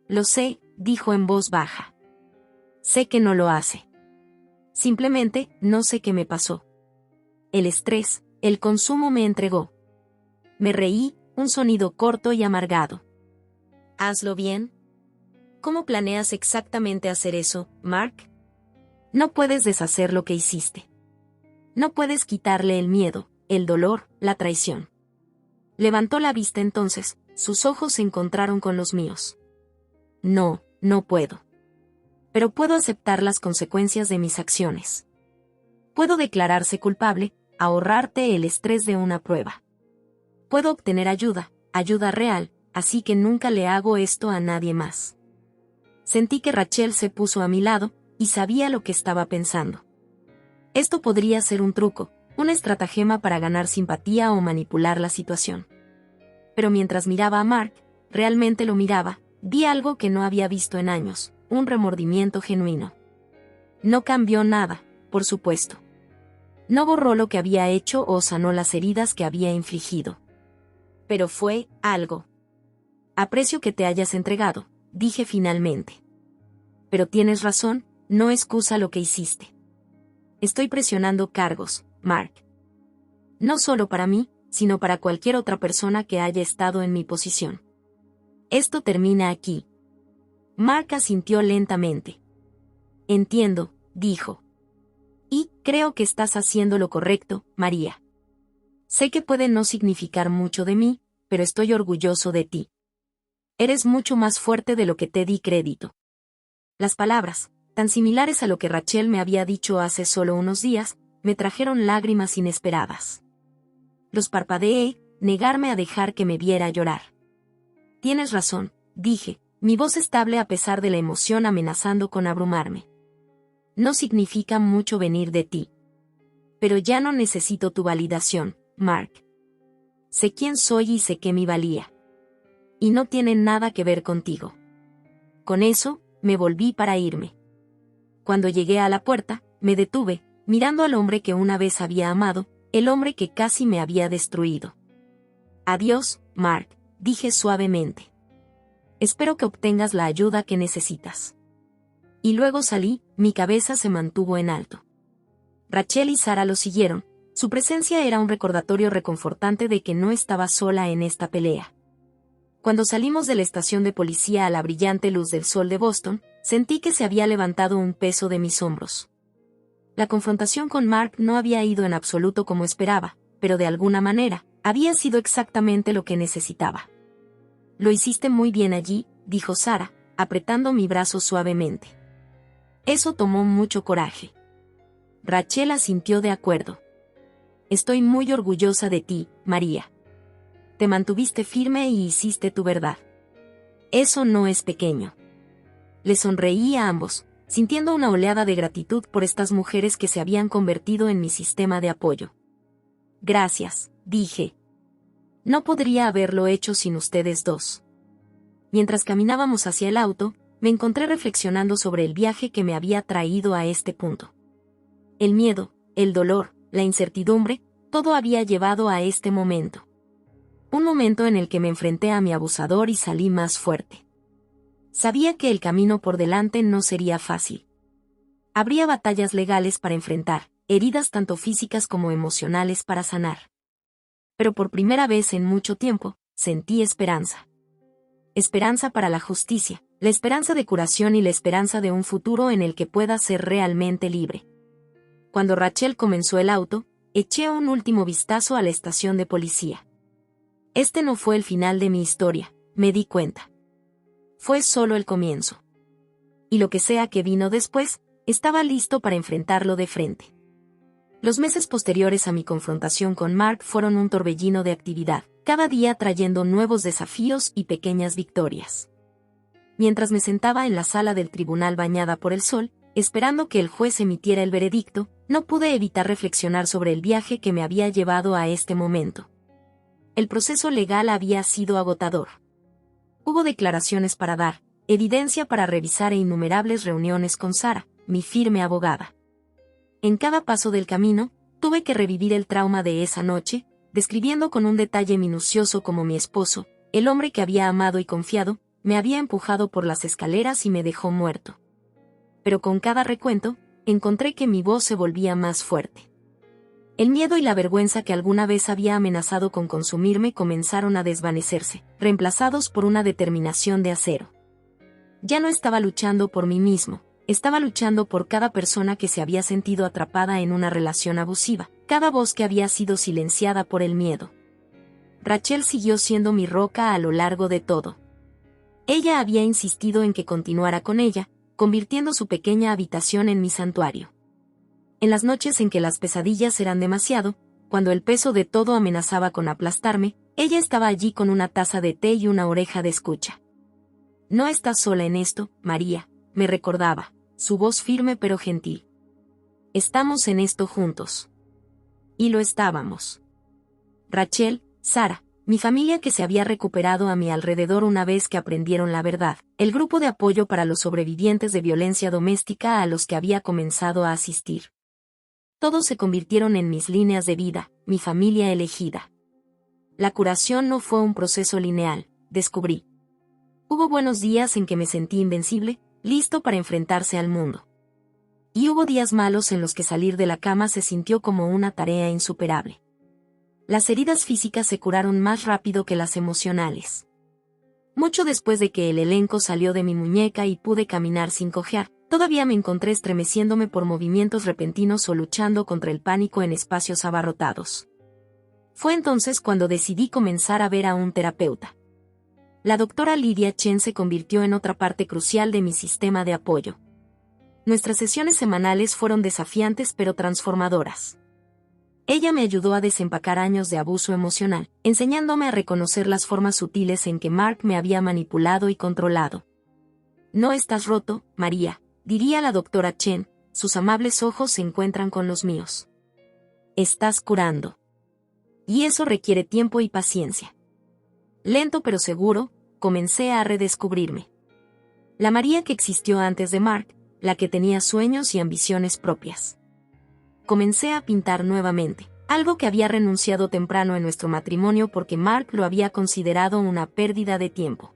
Lo sé, dijo en voz baja. Sé que no lo hace. Simplemente, no sé qué me pasó. El estrés, el consumo me entregó. Me reí, un sonido corto y amargado. ¿Hazlo bien? ¿Cómo planeas exactamente hacer eso, Mark? No puedes deshacer lo que hiciste. No puedes quitarle el miedo, el dolor, la traición. Levantó la vista entonces, sus ojos se encontraron con los míos. No, no puedo. Pero puedo aceptar las consecuencias de mis acciones. Puedo declararse culpable, ahorrarte el estrés de una prueba. Puedo obtener ayuda, ayuda real, así que nunca le hago esto a nadie más. Sentí que Rachel se puso a mi lado, y sabía lo que estaba pensando. Esto podría ser un truco, una estratagema para ganar simpatía o manipular la situación. Pero mientras miraba a Mark, realmente lo miraba, vi algo que no había visto en años, un remordimiento genuino. No cambió nada, por supuesto. No borró lo que había hecho o sanó las heridas que había infligido. Pero fue algo. Aprecio que te hayas entregado, dije finalmente. Pero tienes razón, no excusa lo que hiciste. Estoy presionando cargos, Mark. No solo para mí, sino para cualquier otra persona que haya estado en mi posición. Esto termina aquí. Mark asintió lentamente. Entiendo, dijo. Y creo que estás haciendo lo correcto, María. Sé que puede no significar mucho de mí, pero estoy orgulloso de ti. Eres mucho más fuerte de lo que te di crédito. Las palabras, tan similares a lo que Rachel me había dicho hace solo unos días, me trajeron lágrimas inesperadas. Los parpadeé, negarme a dejar que me viera llorar. Tienes razón, dije, mi voz estable a pesar de la emoción amenazando con abrumarme. No significa mucho venir de ti. Pero ya no necesito tu validación, Mark. Sé quién soy y sé que mi valía. Y no tiene nada que ver contigo. Con eso, me volví para irme. Cuando llegué a la puerta, me detuve, mirando al hombre que una vez había amado, el hombre que casi me había destruido. Adiós, Mark, dije suavemente. Espero que obtengas la ayuda que necesitas. Y luego salí, mi cabeza se mantuvo en alto. Rachel y Sara lo siguieron, su presencia era un recordatorio reconfortante de que no estaba sola en esta pelea. Cuando salimos de la estación de policía a la brillante luz del sol de Boston, sentí que se había levantado un peso de mis hombros. La confrontación con Mark no había ido en absoluto como esperaba, pero de alguna manera, había sido exactamente lo que necesitaba. Lo hiciste muy bien allí, dijo Sara, apretando mi brazo suavemente. Eso tomó mucho coraje. Rachel asintió de acuerdo. Estoy muy orgullosa de ti, María. Te mantuviste firme y hiciste tu verdad. Eso no es pequeño. Le sonreí a ambos, sintiendo una oleada de gratitud por estas mujeres que se habían convertido en mi sistema de apoyo. Gracias, dije. No podría haberlo hecho sin ustedes dos. Mientras caminábamos hacia el auto, me encontré reflexionando sobre el viaje que me había traído a este punto. El miedo, el dolor, la incertidumbre, todo había llevado a este momento. Un momento en el que me enfrenté a mi abusador y salí más fuerte. Sabía que el camino por delante no sería fácil. Habría batallas legales para enfrentar, heridas tanto físicas como emocionales para sanar. Pero por primera vez en mucho tiempo, sentí esperanza. Esperanza para la justicia, la esperanza de curación y la esperanza de un futuro en el que pueda ser realmente libre. Cuando Rachel comenzó el auto, eché un último vistazo a la estación de policía. Este no fue el final de mi historia, me di cuenta. Fue solo el comienzo. Y lo que sea que vino después, estaba listo para enfrentarlo de frente. Los meses posteriores a mi confrontación con Mark fueron un torbellino de actividad, cada día trayendo nuevos desafíos y pequeñas victorias. Mientras me sentaba en la sala del tribunal bañada por el sol, esperando que el juez emitiera el veredicto, no pude evitar reflexionar sobre el viaje que me había llevado a este momento. El proceso legal había sido agotador. Hubo declaraciones para dar, evidencia para revisar e innumerables reuniones con Sara, mi firme abogada. En cada paso del camino, tuve que revivir el trauma de esa noche, describiendo con un detalle minucioso cómo mi esposo, el hombre que había amado y confiado, me había empujado por las escaleras y me dejó muerto. Pero con cada recuento, encontré que mi voz se volvía más fuerte. El miedo y la vergüenza que alguna vez había amenazado con consumirme comenzaron a desvanecerse, reemplazados por una determinación de acero. Ya no estaba luchando por mí mismo, estaba luchando por cada persona que se había sentido atrapada en una relación abusiva, cada voz que había sido silenciada por el miedo. Rachel siguió siendo mi roca a lo largo de todo. Ella había insistido en que continuara con ella, convirtiendo su pequeña habitación en mi santuario. En las noches en que las pesadillas eran demasiado, cuando el peso de todo amenazaba con aplastarme, ella estaba allí con una taza de té y una oreja de escucha. No estás sola en esto, María, me recordaba, su voz firme pero gentil. Estamos en esto juntos. Y lo estábamos. Rachel, Sara, mi familia que se había recuperado a mi alrededor una vez que aprendieron la verdad, el grupo de apoyo para los sobrevivientes de violencia doméstica a los que había comenzado a asistir. Todos se convirtieron en mis líneas de vida, mi familia elegida. La curación no fue un proceso lineal, descubrí. Hubo buenos días en que me sentí invencible, listo para enfrentarse al mundo. Y hubo días malos en los que salir de la cama se sintió como una tarea insuperable. Las heridas físicas se curaron más rápido que las emocionales. Mucho después de que el elenco salió de mi muñeca y pude caminar sin cojear, todavía me encontré estremeciéndome por movimientos repentinos o luchando contra el pánico en espacios abarrotados. Fue entonces cuando decidí comenzar a ver a un terapeuta. La doctora Lydia Chen se convirtió en otra parte crucial de mi sistema de apoyo. Nuestras sesiones semanales fueron desafiantes pero transformadoras. Ella me ayudó a desempacar años de abuso emocional, enseñándome a reconocer las formas sutiles en que Mark me había manipulado y controlado. No estás roto, María, diría la doctora Chen, sus amables ojos se encuentran con los míos. Estás curando. Y eso requiere tiempo y paciencia. Lento pero seguro, comencé a redescubrirme. La María que existió antes de Mark, la que tenía sueños y ambiciones propias. Comencé a pintar nuevamente, algo que había renunciado temprano en nuestro matrimonio porque Mark lo había considerado una pérdida de tiempo.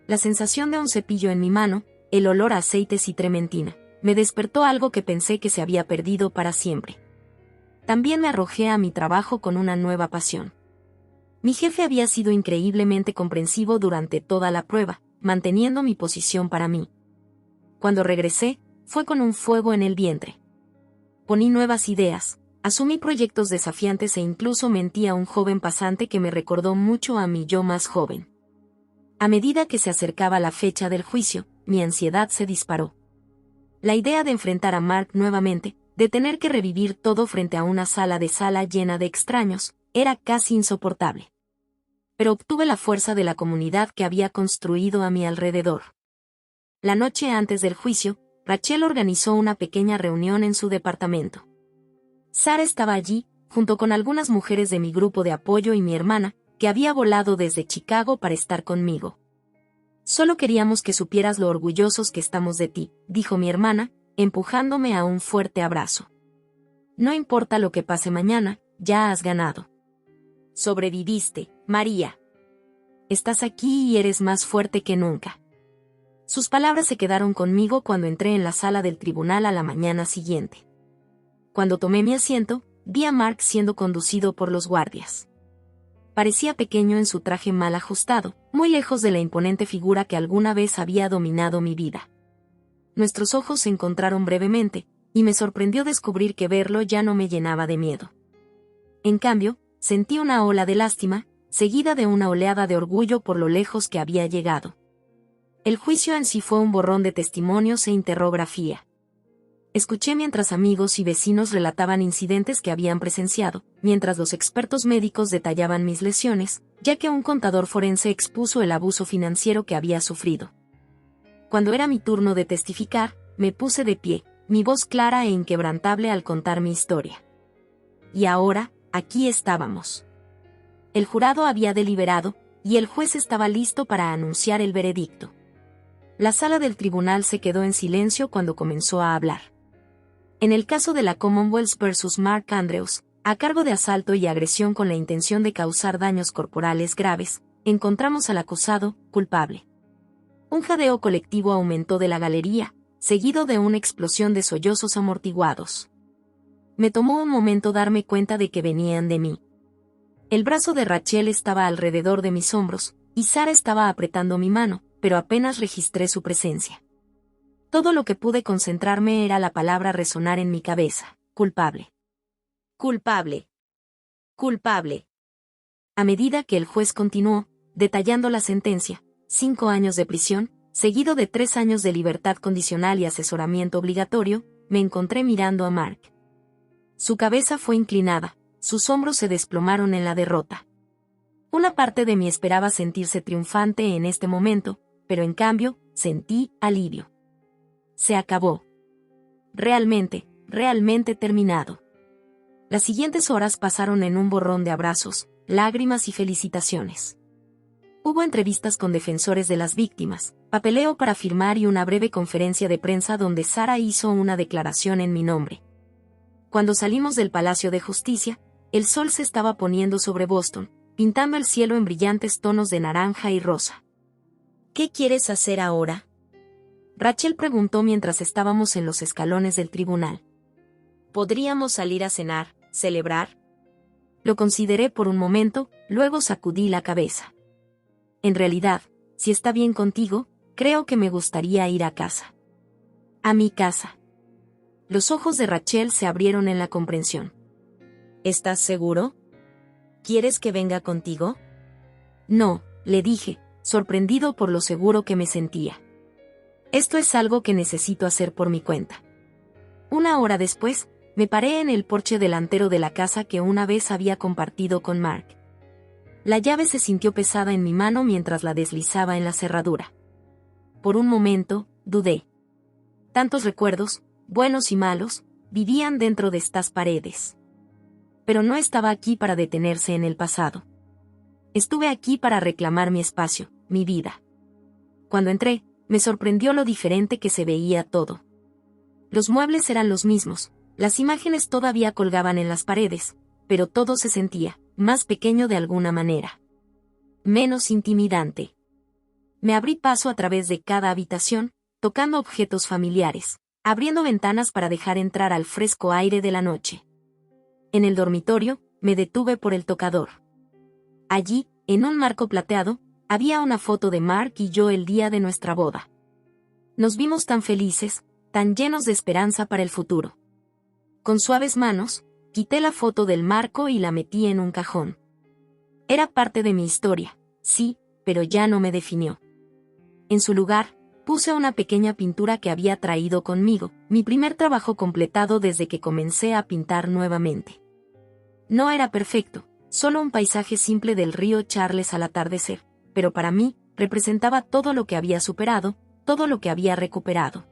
La sensación de un cepillo en mi mano, el olor a aceites y trementina, me despertó algo que pensé que se había perdido para siempre. También me arrojé a mi trabajo con una nueva pasión. Mi jefe había sido increíblemente comprensivo durante toda la prueba, manteniendo mi posición para mí. Cuando regresé, fue con un fuego en el vientre. Poní nuevas ideas, asumí proyectos desafiantes e incluso mentí a un joven pasante que me recordó mucho a mi yo más joven. A medida que se acercaba la fecha del juicio, mi ansiedad se disparó. La idea de enfrentar a Mark nuevamente, de tener que revivir todo frente a una sala llena de extraños, era casi insoportable. Pero obtuve la fuerza de la comunidad que había construido a mi alrededor. La noche antes del juicio, Rachel organizó una pequeña reunión en su departamento. Sara estaba allí, junto con algunas mujeres de mi grupo de apoyo y mi hermana, que había volado desde Chicago para estar conmigo. Solo queríamos que supieras lo orgullosos que estamos de ti, dijo mi hermana, empujándome a un fuerte abrazo. No importa lo que pase mañana, ya has ganado. Sobreviviste, María. Estás aquí y eres más fuerte que nunca. Sus palabras se quedaron conmigo cuando entré en la sala del tribunal a la mañana siguiente. Cuando tomé mi asiento, vi a Mark siendo conducido por los guardias. Parecía pequeño en su traje mal ajustado, muy lejos de la imponente figura que alguna vez había dominado mi vida. Nuestros ojos se encontraron brevemente, y me sorprendió descubrir que verlo ya no me llenaba de miedo. En cambio, sentí una ola de lástima, seguida de una oleada de orgullo por lo lejos que había llegado. El juicio en sí fue un borrón de testimonios e interrogafía. Escuché mientras amigos y vecinos relataban incidentes que habían presenciado, mientras los expertos médicos detallaban mis lesiones, ya que un contador forense expuso el abuso financiero que había sufrido. Cuando era mi turno de testificar, me puse de pie, mi voz clara e inquebrantable al contar mi historia. Y ahora, aquí estábamos. El jurado había deliberado, y el juez estaba listo para anunciar el veredicto. La sala del tribunal se quedó en silencio cuando comenzó a hablar. En el caso de la Commonwealth vs. Mark Andrews, a cargo de asalto y agresión con la intención de causar daños corporales graves, encontramos al acusado culpable. Un jadeo colectivo aumentó de la galería, seguido de una explosión de sollozos amortiguados. Me tomó un momento darme cuenta de que venían de mí. El brazo de Rachel estaba alrededor de mis hombros, y Sara estaba apretando mi mano, pero apenas registré su presencia. Todo lo que pude concentrarme era la palabra resonar en mi cabeza: culpable. Culpable. Culpable. A medida que el juez continuó, detallando la sentencia, 5 años de prisión, seguido de 3 años de libertad condicional y asesoramiento obligatorio, me encontré mirando a Mark. Su cabeza fue inclinada, sus hombros se desplomaron en la derrota. Una parte de mí esperaba sentirse triunfante en este momento, pero en cambio, sentí alivio. Se acabó. Realmente terminado. Las siguientes horas pasaron en un borrón de abrazos, lágrimas y felicitaciones. Hubo entrevistas con defensores de las víctimas, papeleo para firmar y una breve conferencia de prensa donde Sara hizo una declaración en mi nombre. Cuando salimos del Palacio de Justicia, el sol se estaba poniendo sobre Boston, pintando el cielo en brillantes tonos de naranja y rosa. ¿Qué quieres hacer ahora?, Rachel preguntó mientras estábamos en los escalones del tribunal. ¿Podríamos salir a cenar, celebrar? Lo consideré por un momento, luego sacudí la cabeza. En realidad, si está bien contigo, creo que me gustaría ir a casa. A mi casa. Los ojos de Rachel se abrieron en la comprensión. ¿Estás seguro? ¿Quieres que venga contigo? No, le dije, sorprendido por lo seguro que me sentía. Esto es algo que necesito hacer por mi cuenta. Una hora después, me paré en el porche delantero de la casa que una vez había compartido con Mark. La llave se sintió pesada en mi mano mientras la deslizaba en la cerradura. Por un momento, dudé. Tantos recuerdos, buenos y malos, vivían dentro de estas paredes. Pero no estaba aquí para detenerse en el pasado. Estuve aquí para reclamar mi espacio, mi vida. Cuando entré, me sorprendió lo diferente que se veía todo. Los muebles eran los mismos, las imágenes todavía colgaban en las paredes, pero todo se sentía más pequeño de alguna manera. Menos intimidante. Me abrí paso a través de cada habitación, tocando objetos familiares, abriendo ventanas para dejar entrar al fresco aire de la noche. En el dormitorio, me detuve por el tocador. Allí, en un marco plateado, había una foto de Mark y yo el día de nuestra boda. Nos vimos tan felices, tan llenos de esperanza para el futuro. Con suaves manos, quité la foto del marco y la metí en un cajón. Era parte de mi historia, sí, pero ya no me definió. En su lugar, puse una pequeña pintura que había traído conmigo, mi primer trabajo completado desde que comencé a pintar nuevamente. No era perfecto, solo un paisaje simple del río Charles al atardecer, pero para mí, representaba todo lo que había superado, todo lo que había recuperado.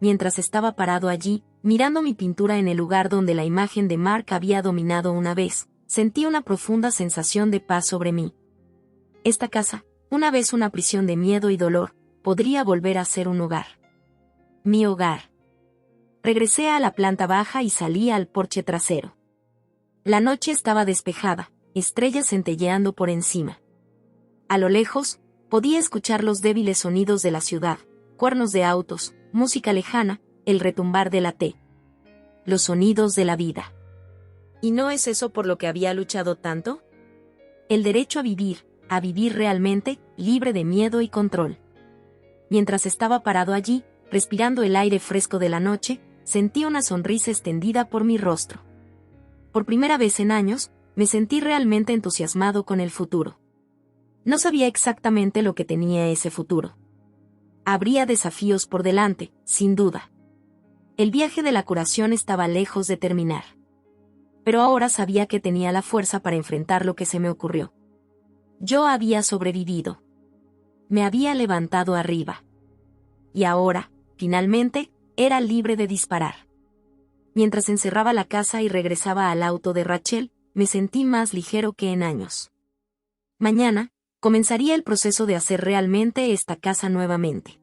Mientras estaba parado allí, mirando mi pintura en el lugar donde la imagen de Mark había dominado una vez, sentí una profunda sensación de paz sobre mí. Esta casa, una vez una prisión de miedo y dolor, podría volver a ser un hogar. Mi hogar. Regresé a la planta baja y salí al porche trasero. La noche estaba despejada, estrellas centelleando por encima. A lo lejos, podía escuchar los débiles sonidos de la ciudad, cuernos de autos, música lejana, el retumbar de la T. Los sonidos de la vida. ¿Y no es eso por lo que había luchado tanto? El derecho a vivir realmente, libre de miedo y control. Mientras estaba parado allí, respirando el aire fresco de la noche, sentí una sonrisa extendida por mi rostro. Por primera vez en años, me sentí realmente entusiasmado con el futuro. No sabía exactamente lo que tenía ese futuro. Habría desafíos por delante, sin duda. El viaje de la curación estaba lejos de terminar. Pero ahora sabía que tenía la fuerza para enfrentar lo que se me ocurrió. Yo había sobrevivido. Me había levantado arriba. Y ahora, finalmente, era libre de disparar. Mientras encerraba la casa y regresaba al auto de Rachel, me sentí más ligero que en años. Mañana, comenzaría el proceso de hacer realmente esta casa nuevamente.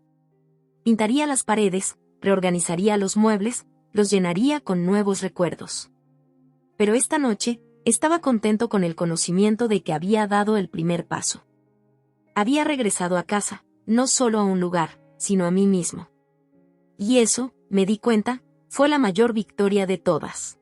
Pintaría las paredes, reorganizaría los muebles, los llenaría con nuevos recuerdos. Pero esta noche, estaba contento con el conocimiento de que había dado el primer paso. Había regresado a casa, no solo a un lugar, sino a mí mismo. Y eso, me di cuenta, fue la mayor victoria de todas.